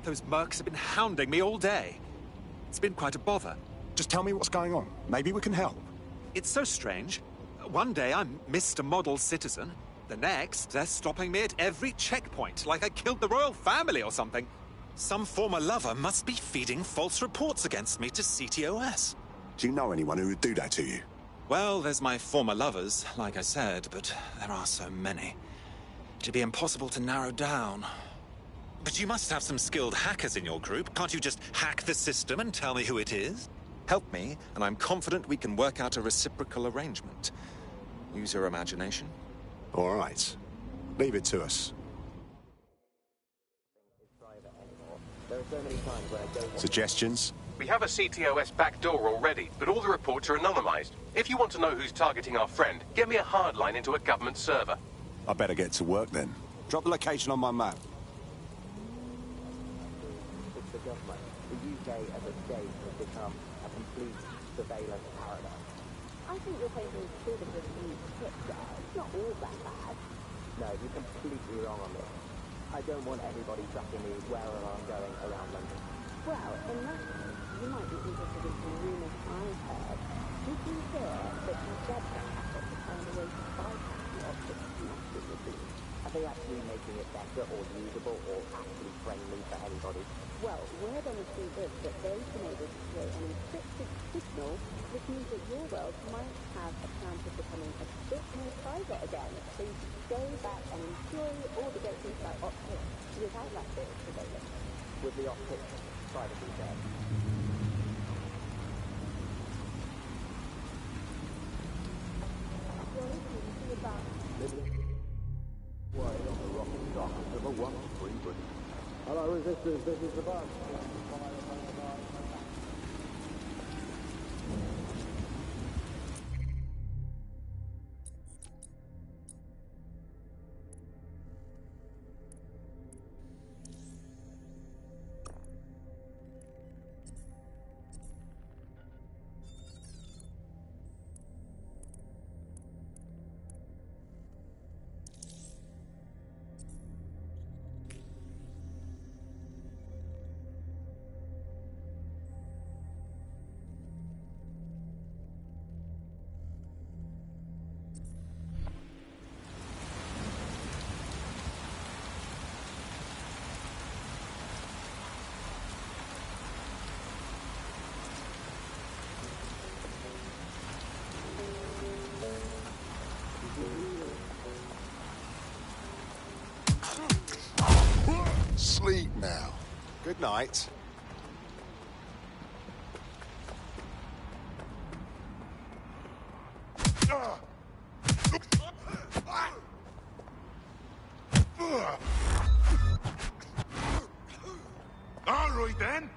Those mercs have been hounding me all day. It's been quite a bother. Just tell me what's going on. Maybe we can help. It's so strange. One day I'm Mr. Model Citizen. The next, they're stopping me at every checkpoint, like I killed the royal family or something. Some former lover must be feeding false reports against me to CTOS. Do you know anyone who would do that to you? Well, there's my former lovers, like I said, but there are so many. It'd be impossible to narrow down. But you must have some skilled hackers in your group. Can't you just hack the system and tell me who it is? Help me, and I'm confident we can work out a reciprocal arrangement. Use your imagination. All right. Leave it to us. Suggestions? We have a CTOS backdoor already, but all the reports are anonymized. If you want to know who's targeting our friend, get me a hardline into a government server. I better get to work then. Drop the location on my map. It's the government. The UK as a state has become a complete surveillance paradise. I think you're taking a bit of a huge tip there. It's not all that bad. No, you're completely wrong on this. I don't want everybody tracking me wherever I'm going around London. Well, in that case, you might be interested in some rumours I've heard. Did you hear that you said that hackers have found a way to bypass the optics connected with these? Are they actually making it better or usable or actually friendly for anybody? Well, word on the street is that they've been able to create an encrypted signal, which means that your world might have a chance of becoming a bit more private again. So you can go back and enjoy all the great things like optics without that bit of surveillance. With the optics privacy there. You're listening to the band. Way on the rock and dock of a 1-3 Britain. Hello, resistors, this is the bus. Sleep now. Good night. All right then.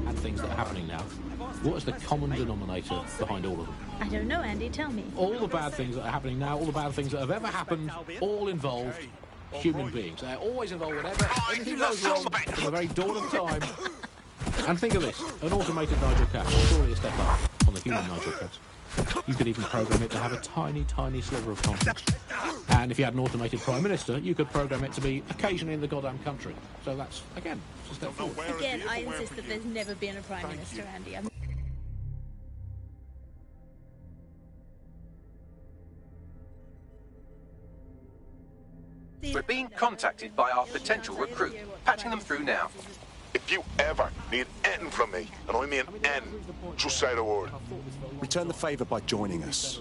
And things that are happening now. What is the common denominator behind all of them? I don't know, Andy, tell me. All the bad things that are happening now, all the bad things that have ever happened, all involved human beings. They're always involved whenever anything goes wrong from the very dawn of time. And think of this, an automated Nigel Cash is surely a step up on the human Nigel Cash. You could even program it to have a tiny, tiny sliver of conscience. And if you had an automated Prime Minister, you could program it to be occasionally in the goddamn country. So that's, again, just a step forward. Again, I insist that there's never been a Prime Minister, Andy. We're being contacted by our potential recruit. Patching them through now. If you ever need anything from me, and I mean N, just say the word. Return the favour by joining us.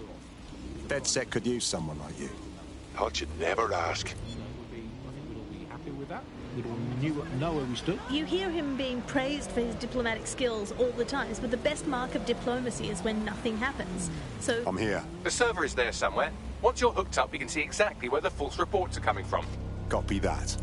DedSec could use someone like you. Thought you'd never ask. I think we'd all be happy with that. We'd all know where we stood. You hear him being praised for his diplomatic skills all the time, but the best mark of diplomacy is when nothing happens. So I'm here. The server is there somewhere. Once you're hooked up, we can see exactly where the false reports are coming from. Copy that.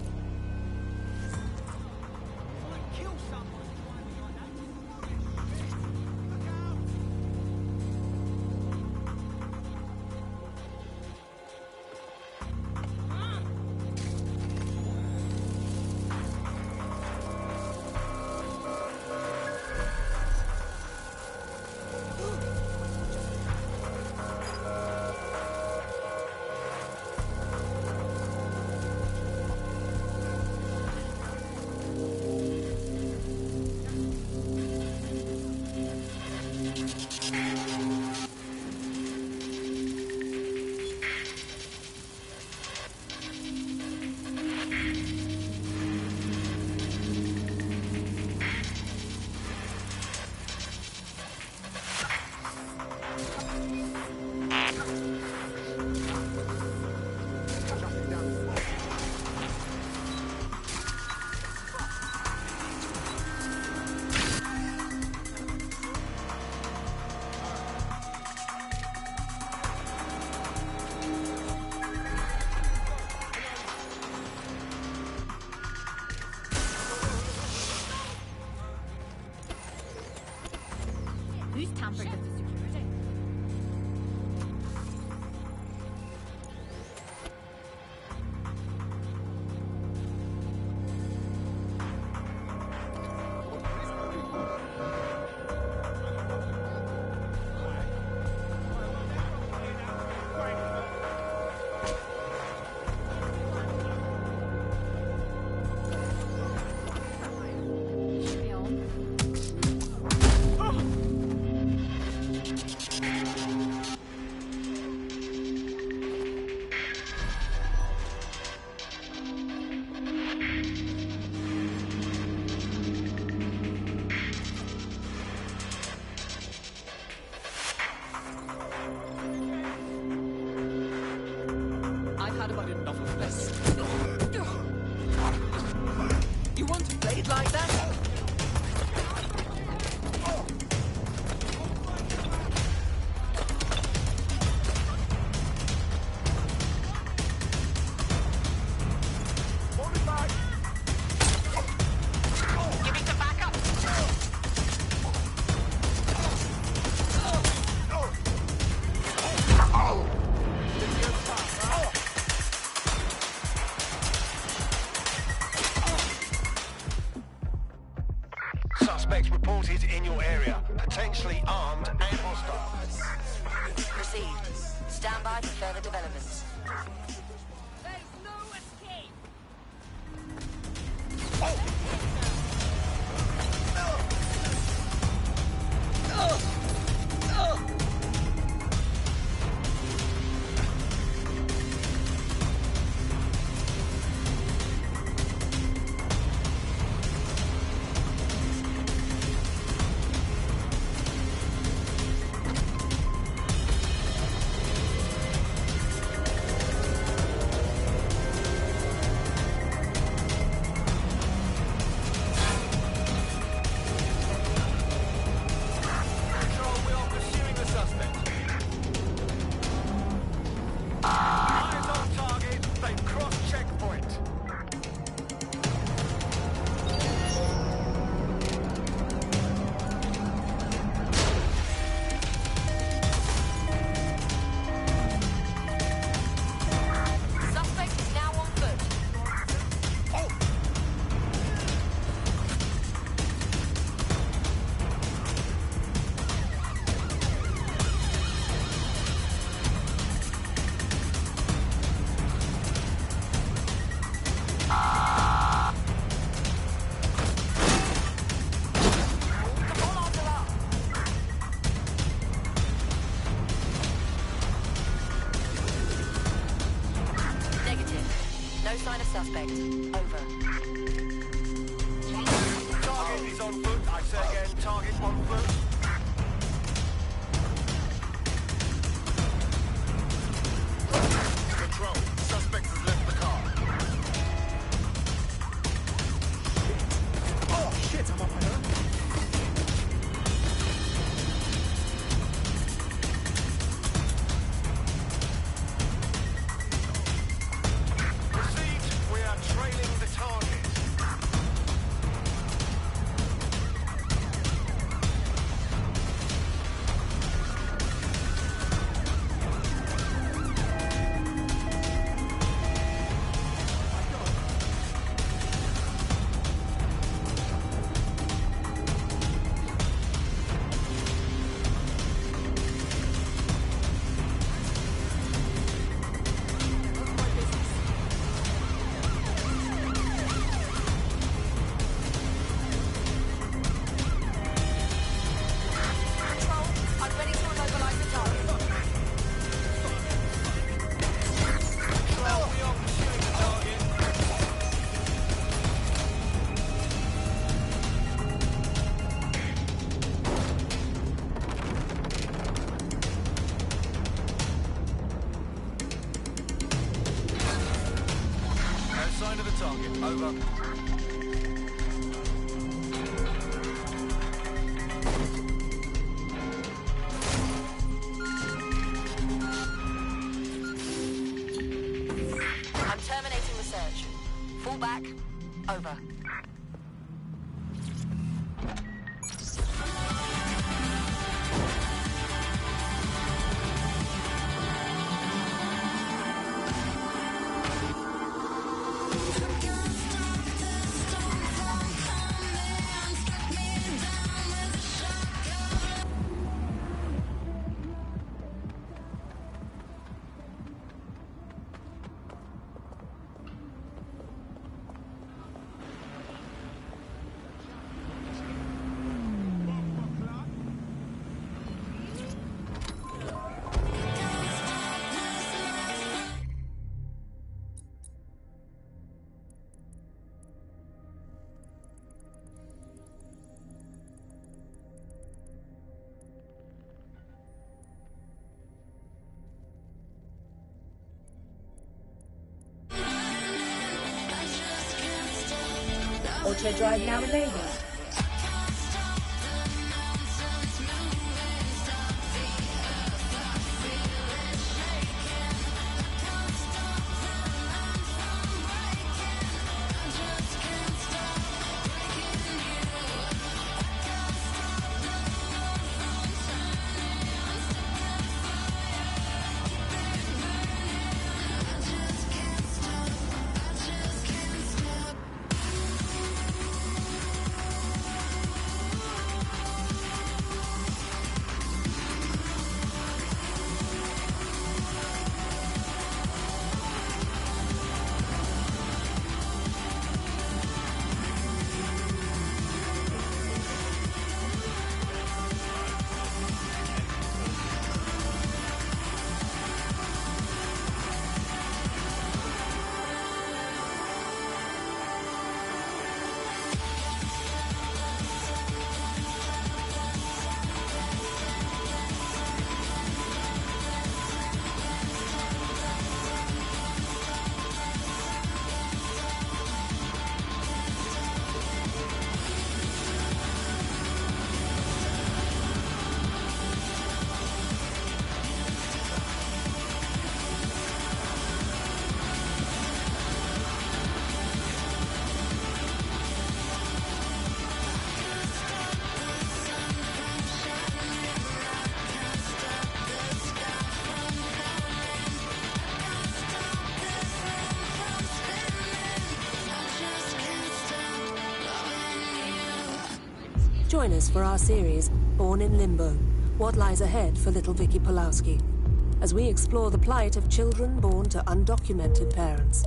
Who's tampered with the security? I've had about enough of this. You want to play it like that? Give me some backup. Suspects reported in your area, potentially armed and hostile. Proceed. Stand by for further developments. There's no escape. Control, we are pursuing the suspect. Eyes on target, they've crossed checkpoint. Suspect is now on foot. Negative. No sign of suspect. Over. Target is on foot. I say again, target on foot. Control. sign of the target. Over. I'm terminating the search. Fall back. Over. Auto drive now enabled. Join us for our series, Born in Limbo, What Lies Ahead for Little Vicky Pulowski, as we explore the plight of children born to undocumented parents.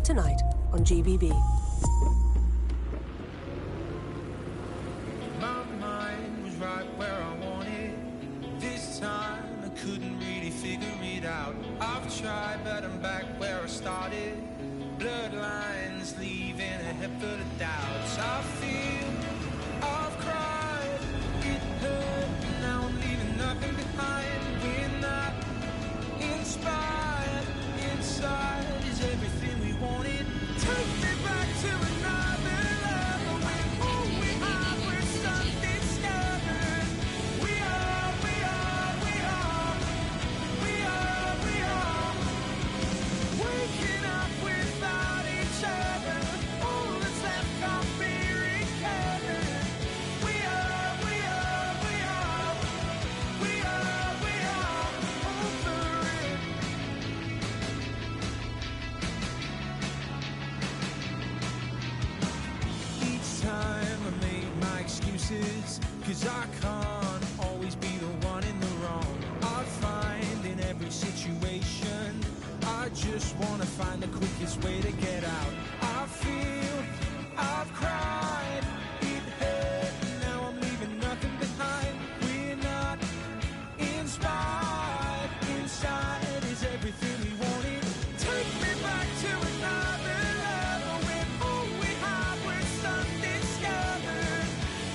Tonight on GBB. My mind was right where I wanted. This time I couldn't really figure it out. I've tried, but I'm back where I started. Bloodlines leaving a head full of doubts. I feel I've cried, it hurt, now I'm leaving nothing behind. We're not inspired, inside is everything we wanted. Take me back to another level when all we are was something stubborn. We are waking up without each other. All that's left can't be recovered. We are over it. Each time I make my excuses, 'cause I can't always be the one in the wrong. I find in every situation, I just wanna find the quickest way to get out. I feel I've cried, it hurt, now I'm leaving nothing behind. We're not inspired, inside is everything we wanted. Take me back to another level when all we had was something stubborn.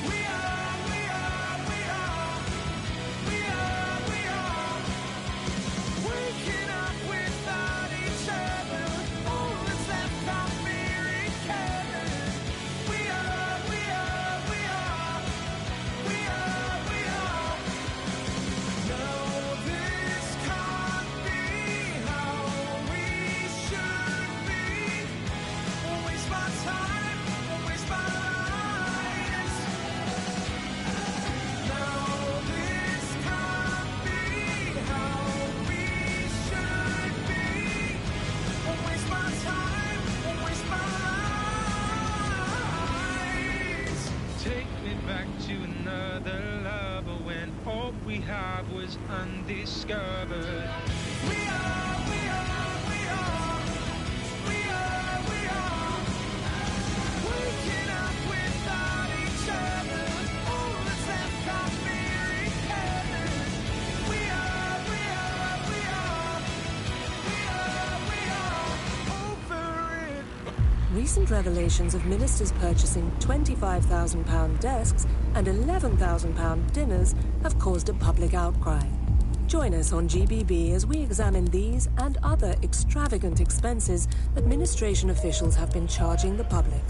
We are waking up without each other. All that's left can't be to another lover when all we had was undiscovered. We are, we are, we are, we are, we are, waking up without each other, all that's left are fearing heaven. We are, we are, we are, we are, we are, over it. Recent revelations of ministers purchasing £25,000 desks and £11,000 dinners have caused a public outcry. Join us on GBB as we examine these and other extravagant expenses administration officials have been charging the public.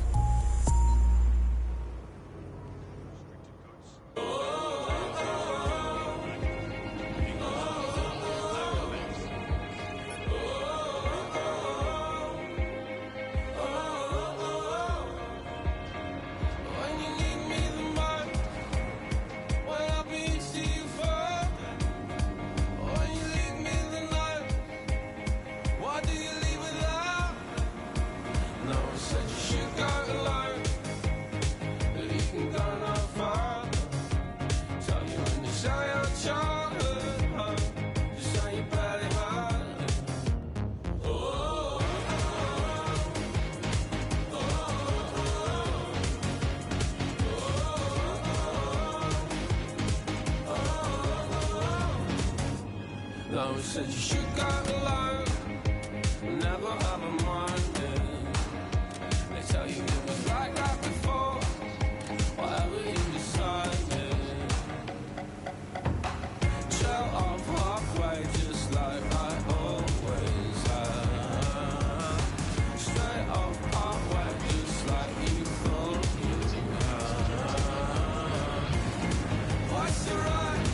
No, we said you should go alone, never have a minded. They tell you it was like that before, whatever you decided. Trail off halfway, just like I always have. Straight off halfway, just like you thought you had. What's the right?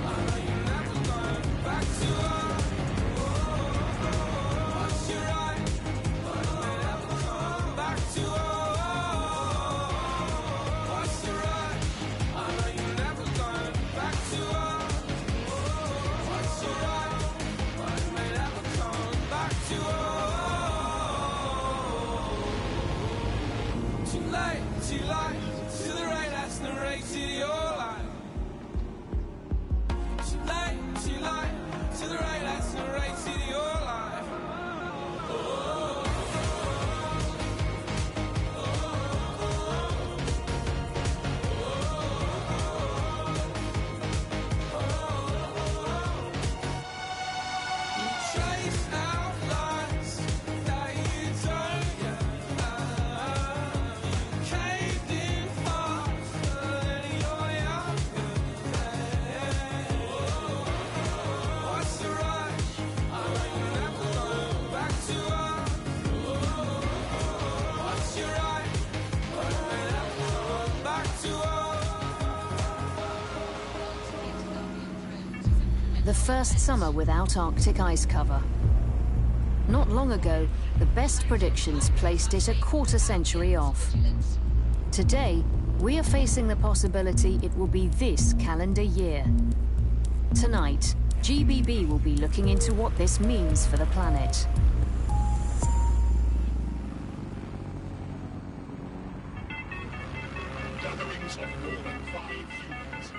I know you're never going back to us. What's your right? But they never come back to us. What's your right? I know you're never going back to us. What's your right? But they never come back to us. Too late to the right that's narrated your life. Too late to the right that's narrated your life. You chase outlines that you don't get. You caved in faster than you're younger. What's the right? I know you're never going back to us. What's your right? I know you're never going back to us. The first summer without Arctic ice cover. Not long ago, the best predictions placed it a quarter century off. Today, we are facing the possibility it will be this calendar year. Tonight, GBB will be looking into what this means for the planet. Gatherings of more than 5 humans.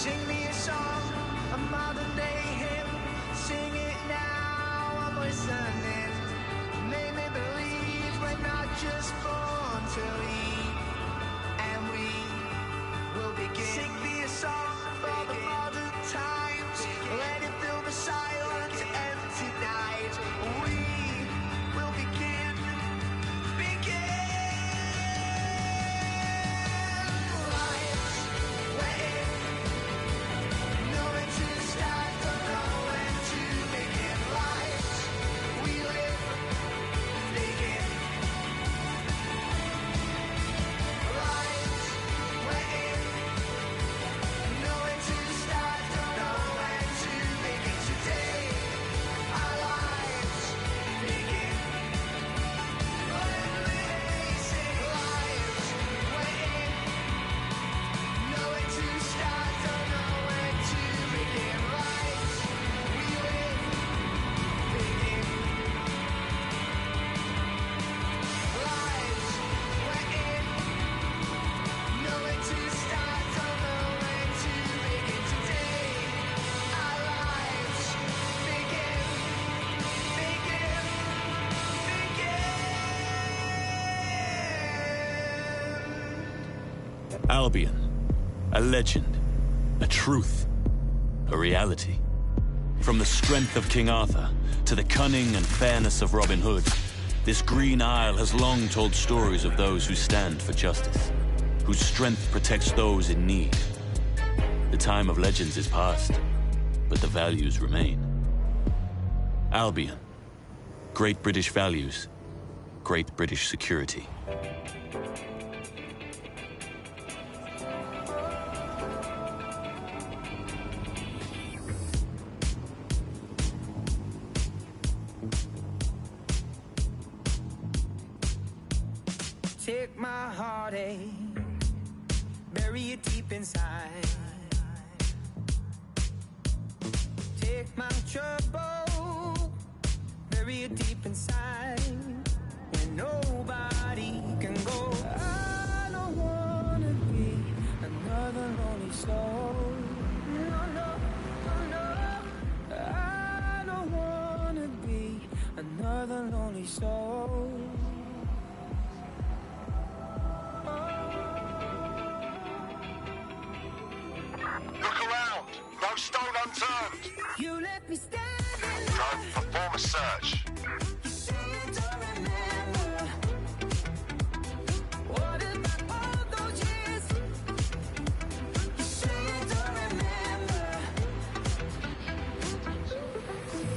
Sing me a song, a modern day hymn. Sing it now, I'm listening. Make me believe we're not just born to lead, and we will begin. Sing me a song for the modern times. Let it fill the silent, empty night. We will begin. Lights, we're in. Nowhere to start, don't know when to begin. Lights, we live. Begin. Lights, we're in. Nowhere to start, don't know when to begin. Today, our lives begin. Amazing lives, we're in. Nowhere to start, don't know when to begin. Lights, we live. Begin. Lives, we're in. Nowhere to start, don't know when to begin. Today, our lives begin. Begin. Albion. A legend. A truth. A reality. From the strength of King Arthur to the cunning and fairness of Robin Hood, this Green Isle has long told stories of those who stand for justice, whose strength protects those in need. The time of legends is past, but the values remain. Albion. Great British values. Great British security. Take my heartache, bury it deep inside. Take my trouble, bury it deep inside. Where nobody can go. I don't wanna be another lonely soul. No, no, no, no. I don't wanna be another lonely soul. Look around. No stone unturned. You let me stand in Go, perform a search. What about all those years? You say you don't remember.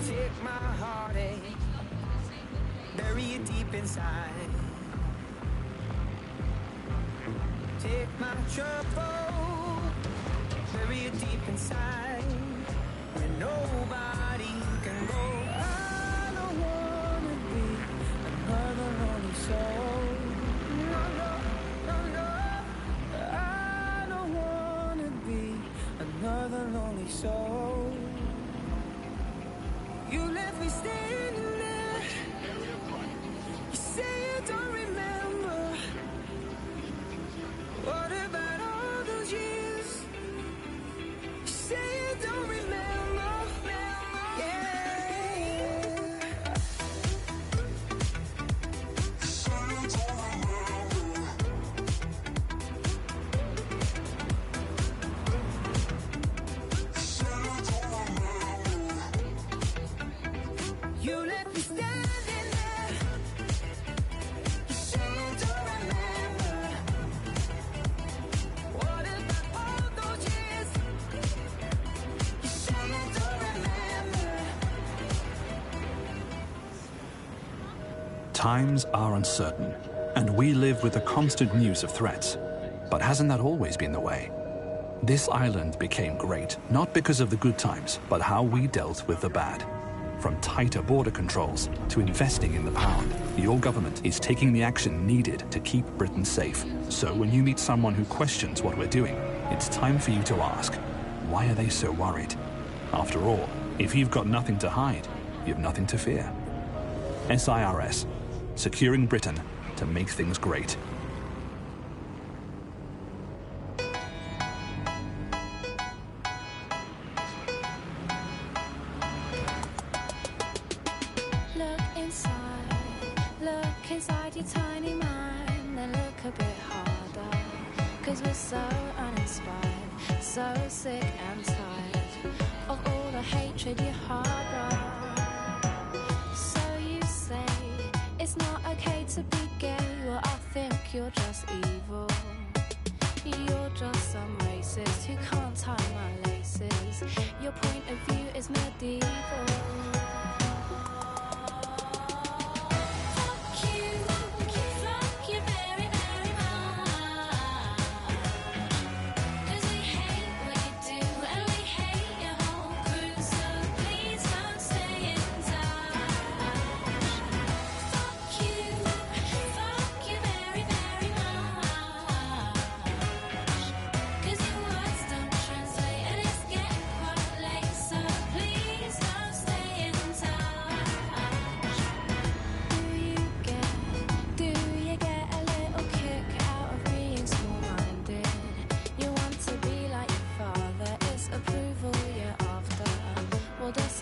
Take my heartache, bury it deep inside. Take my trouble, bury it deep inside. Where nobody can go. I don't wanna be another lonely soul. No, no, no, no. I don't wanna be another lonely soul. You left me standing there. You say you don't remember. What about all those years? You say you don't remember. You left me standing there. You say you don't remember. What about all those years? You say you don't remember. Times are uncertain, and we live with the constant news of threats. But hasn't that always been the way? This island became great, not because of the good times, but how we dealt with the bad. From tighter border controls to investing in the pound, your government is taking the action needed to keep Britain safe. So when you meet someone who questions what we're doing, it's time for you to ask, why are they so worried? After all, if you've got nothing to hide, you've nothing to fear. SIRS, securing Britain to make things great. 'Cause we're so uninspired, so sick and tired of all the hatred you harbor. So you say it's not okay to be gay. Well, I think you're just evil. You're just some racist who can't tie my laces. Your point of view is medieval.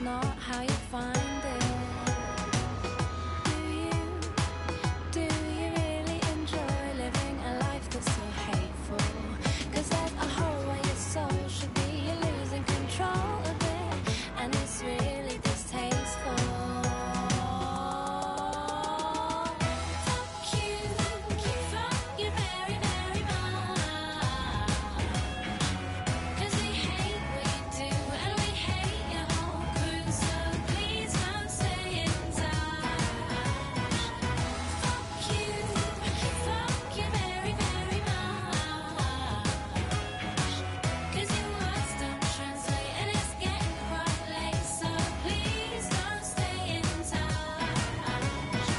Not how you find it. Do you really enjoy living a life that's so hateful? 'Cause there's a hole where your soul should be. You're losing control of it, and it's really distasteful. Fuck you very, very much. 'Cause we hate what you do, and we hate your whole crew. So please don't stay in touch. Fuck you very, very much. 'Cause your words don't translate, and it's getting quite late. So please don't stay in touch.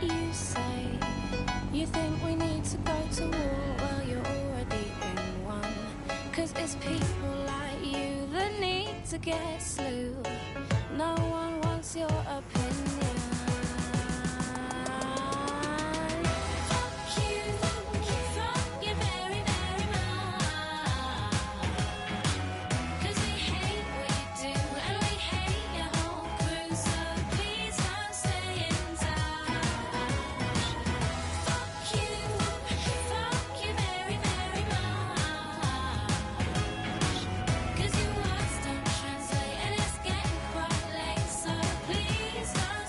You say you think we need to go to war. Well, you're already in one. 'Cause it's people like you that need to get slew. No one wants your opinion. Fuck you very, very much. 'Cause we hate what you do, and we hate your whole crew. So please don't stay in touch. Fuck you very, very much. 'Cause your words don't translate, and it's getting quite late. So please don't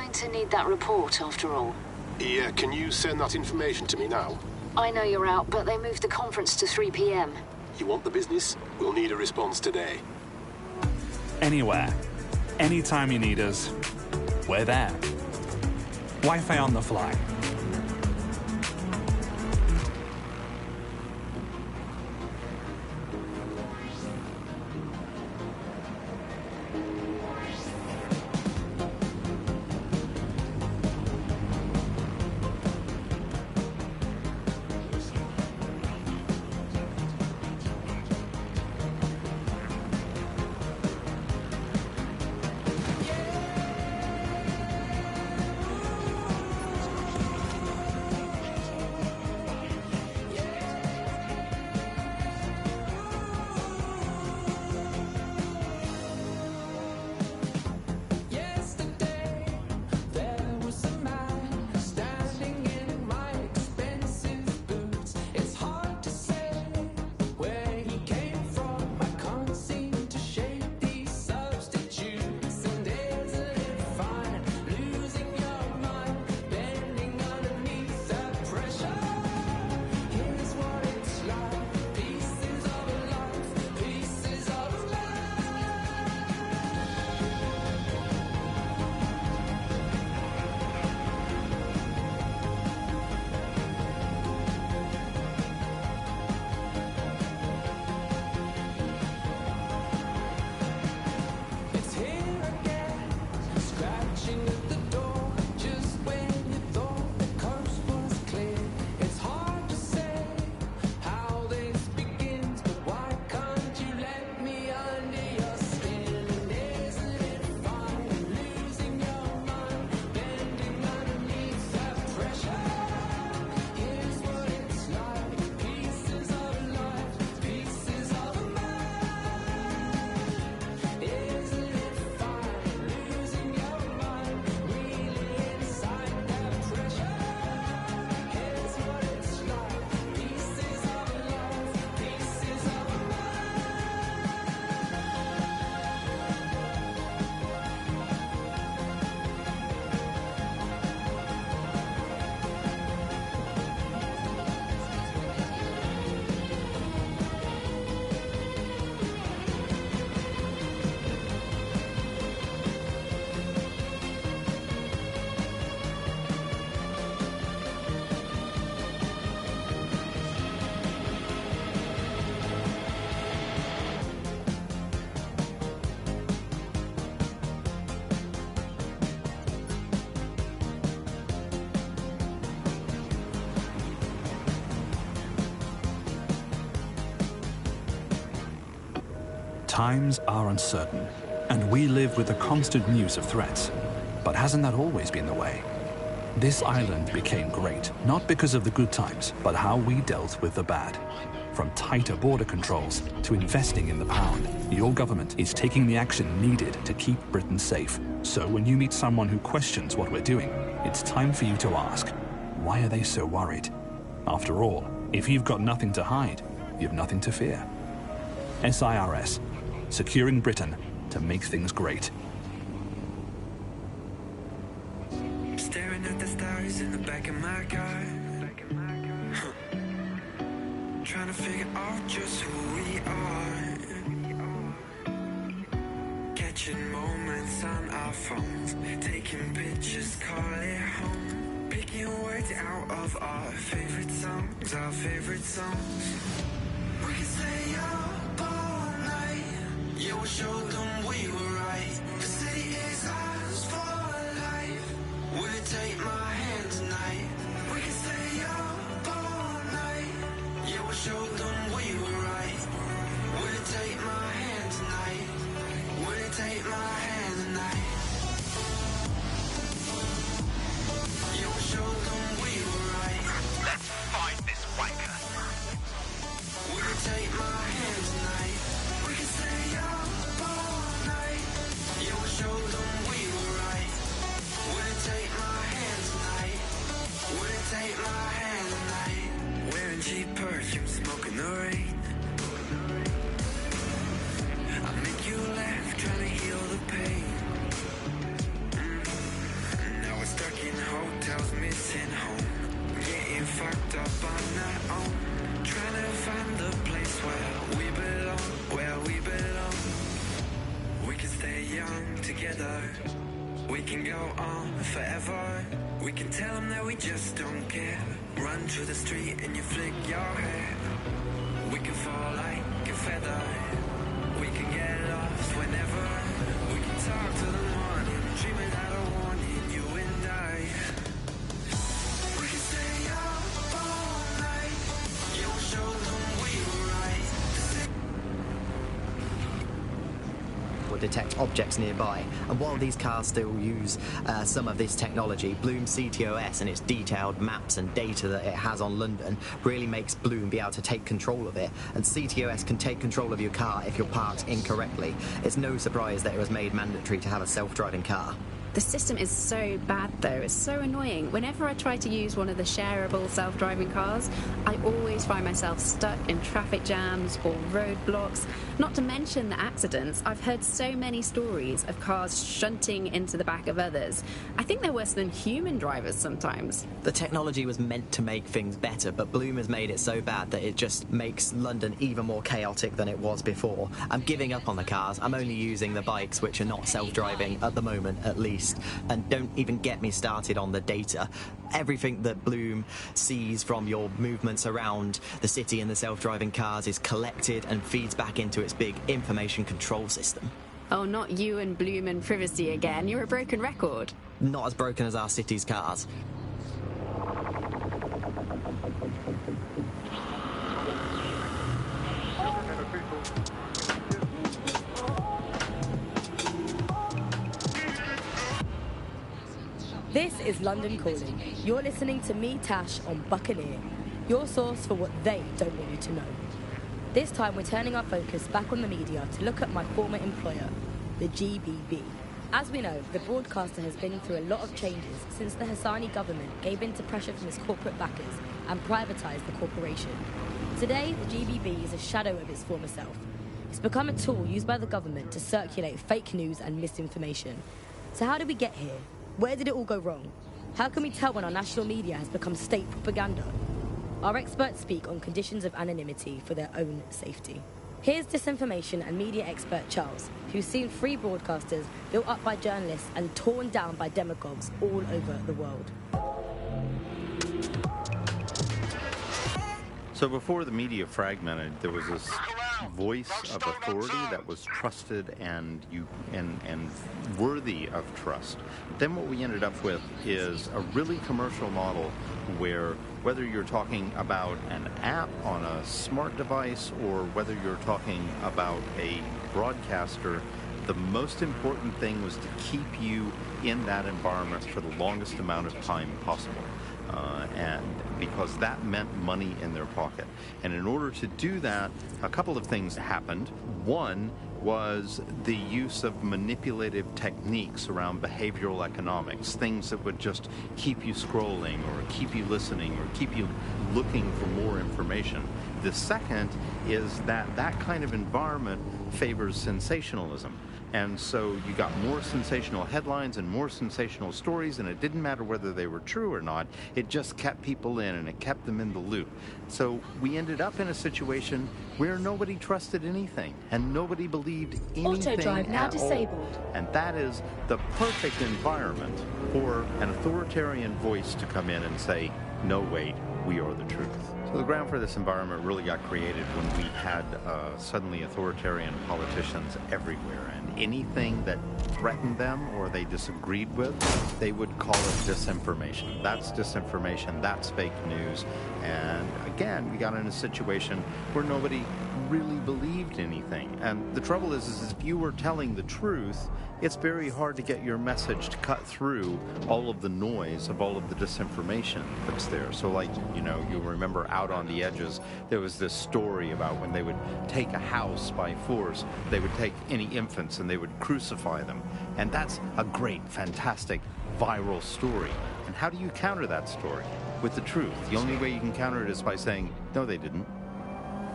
going to need that report after all. Yeah, can you send that information to me now? I know you're out, but they moved the conference to 3 p.m. You want the business? We'll need a response today. Anywhere. Anytime you need us, we're there. Wi-Fi on the fly. Times are uncertain, and we live with the constant news of threats. But hasn't that always been the way? This island became great, not because of the good times, but how we dealt with the bad. From tighter border controls to investing in the pound, your government is taking the action needed to keep Britain safe. So when you meet someone who questions what we're doing, it's time for you to ask, why are they so worried? After all, if you've got nothing to hide, you've nothing to fear. SIRS, securing Britain to make things great. Staring at the stars in the back of my car. Trying to figure out just who we are. Catching moments on our phones, taking pictures, call it home. Picking words out of our favorite songs, our favorite songs. We can stay up all night. Yeah, we'll show them we were right. The city is ours for life. Will you take my hand tonight? We can stay up all night. Yeah, we'll show them we were right. Will you take my hand tonight? Will you take my hand tonight? Yeah, we'll show them we were right. Let's find this wanker. Will you take my hand tonight? We can stay up all night. Yeah, we'll show them we were right. Will you take my hand tonight? Will you take my hand tonight? Wearing cheap perfume, smoking the rain. I make you laugh, trying to heal the pain. hotels missing home. Getting fucked up on our own. Trying to find the place where we belong, where we belong. We can stay young together. We can go on forever. We can tell them that we just don't care. Run through the street and you flick your hair. We can fall like a feather. We can get lost whenever. We can talk till the morning, dream without a warning, you and I. We can stay up all night. You will show them we were right. Will detect objects nearby, and while these cars still use some of this technology, Bloom CTOS and its detailed maps and data that it has on London really makes Bloom be able to take control of it, and CTOS can take control of your car if you're parked incorrectly. It's no surprise that it was made mandatory to have a self-driving car. The system is so bad, though. It's so annoying. Whenever I try to use one of the shareable self-driving cars, I always find myself stuck in traffic jams or roadblocks. Not to mention the accidents. I've heard so many stories of cars shunting into the back of others. I think they're worse than human drivers sometimes. The technology was meant to make things better, but Bloom has made it so bad that it just makes London even more chaotic than it was before. I'm giving up on the cars. I'm only using the bikes, which are not self-driving at the moment, at least. And don't even get me started on the data. Everything that Bloom sees from your movements around the city and the self-driving cars is collected and feeds back into its big information control system. Oh, not you and Bloom and privacy again. You're a broken record. Not as broken as our city's cars. This is London Calling. You're listening to me, Tash, on Buccaneer, your source for what they don't want you to know. This time we're turning our focus back on the media to look at my former employer, the GBB. As we know, the broadcaster has been through a lot of changes since the Hassani government gave in to pressure from its corporate backers and privatised the corporation. Today, the GBB is a shadow of its former self. It's become a tool used by the government to circulate fake news and misinformation. So how did we get here? Where did it all go wrong? How can we tell when our national media has become state propaganda? Our experts speak on conditions of anonymity for their own safety. Here's disinformation and media expert Charles, who's seen free broadcasters built up by journalists and torn down by demagogues all over the world. So before the media fragmented, there was this voice of authority that was trusted and worthy of trust. Then what we ended up with is a really commercial model where whether you're talking about an app on a smart device or whether you're talking about a broadcaster, the most important thing was to keep you in that environment for the longest amount of time possible. And because that meant money in their pocket. And in order to do that, a couple of things happened. One was the use of manipulative techniques around behavioral economics, things that would just keep you scrolling or keep you listening or keep you looking for more information. The second is that that kind of environment favors sensationalism. And so you got more sensational headlines and more sensational stories, and it didn't matter whether they were true or not. It just kept people in, and it kept them in the loop. So we ended up in a situation where nobody trusted anything, and nobody believed anything Auto drive now at disabled. all. And that is the perfect environment for an authoritarian voice to come in and say, no, wait, we are the truth. So the ground for this environment really got created when we had suddenly authoritarian politicians everywhere, and anything that threatened them or they disagreed with, they would call it disinformation. That's disinformation, that's fake news. And again, we got in a situation where nobody really believed anything. And the trouble is if you were telling the truth, it's very hard to get your message to cut through all of the noise of all of the disinformation that's there. So like, you know, you'll remember Out on the Edges, there was this story about when they would take a house by force, they would take any infants and they would crucify them. And that's a great, fantastic, viral story. And how do you counter that story? With the truth. The only way you can counter it is by saying, no, they didn't.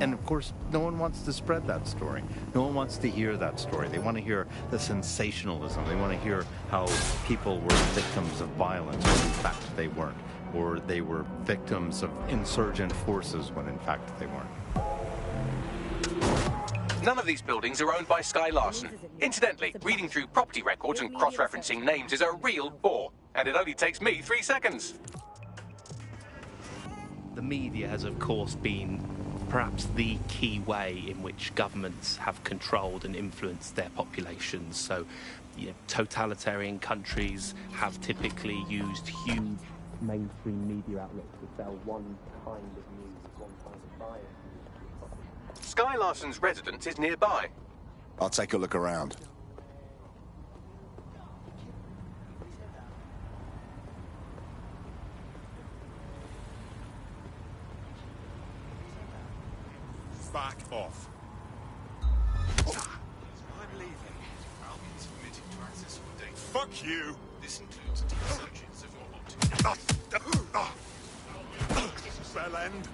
And of course, no one wants to spread that story. No one wants to hear that story. They want to hear the sensationalism. They want to hear how people were victims of violence, or fact they weren't, or they were victims of insurgent forces when in fact they weren't. None of these buildings are owned by Sky Larson. Incidentally, reading through property records and cross-referencing names is a real bore, and it only takes me 3 seconds. The media has, of course, been perhaps the key way in which governments have controlled and influenced their populations. So, totalitarian countries have typically used huge mainstream media outlets to sell one kind of news, one kind of bias. Sky Larson's residence is nearby. I'll take a look around. Back off. I'm leaving. I'll be permitted to access your data. Fuck you! This includes deep searches of your optic. Bell end.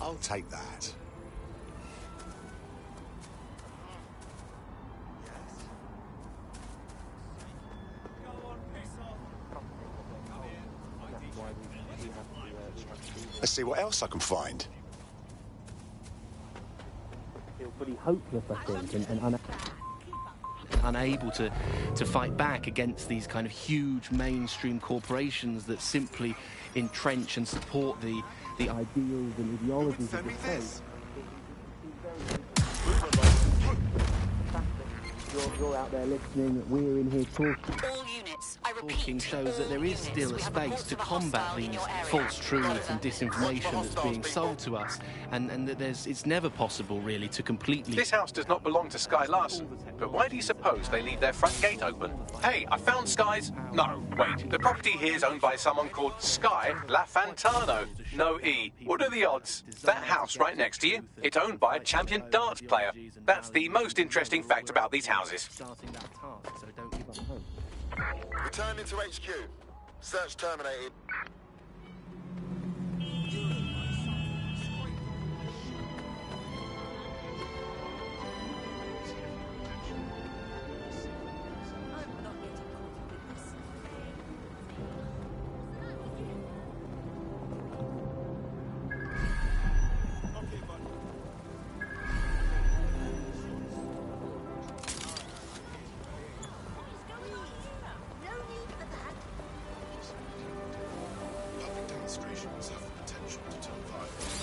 I'll take that. Let's see what else I can find. Feel pretty hopeless, I think, and unable to fight back against these kind of huge mainstream corporations that simply entrench and support the ideals and ideologies of the state. You're out there listening, we're in here talking. All units, I repeat. Talking shows that there is still a space to combat these false truths and disinformation that's being sold to us, and that it's never possible really to completely... This house does not belong to Sky Larson, but why do you suppose they leave their front gate open? Hey, I found Sky's... No, wait, the property here is owned by someone called Sky LaFantano. No E. What are the odds? That house right next to you, it's owned by a champion darts player. That's the most interesting fact about these houses. Starting that task, so don't give up hope. Returning to HQ. Search terminated. Public demonstrations have the potential to turn violent.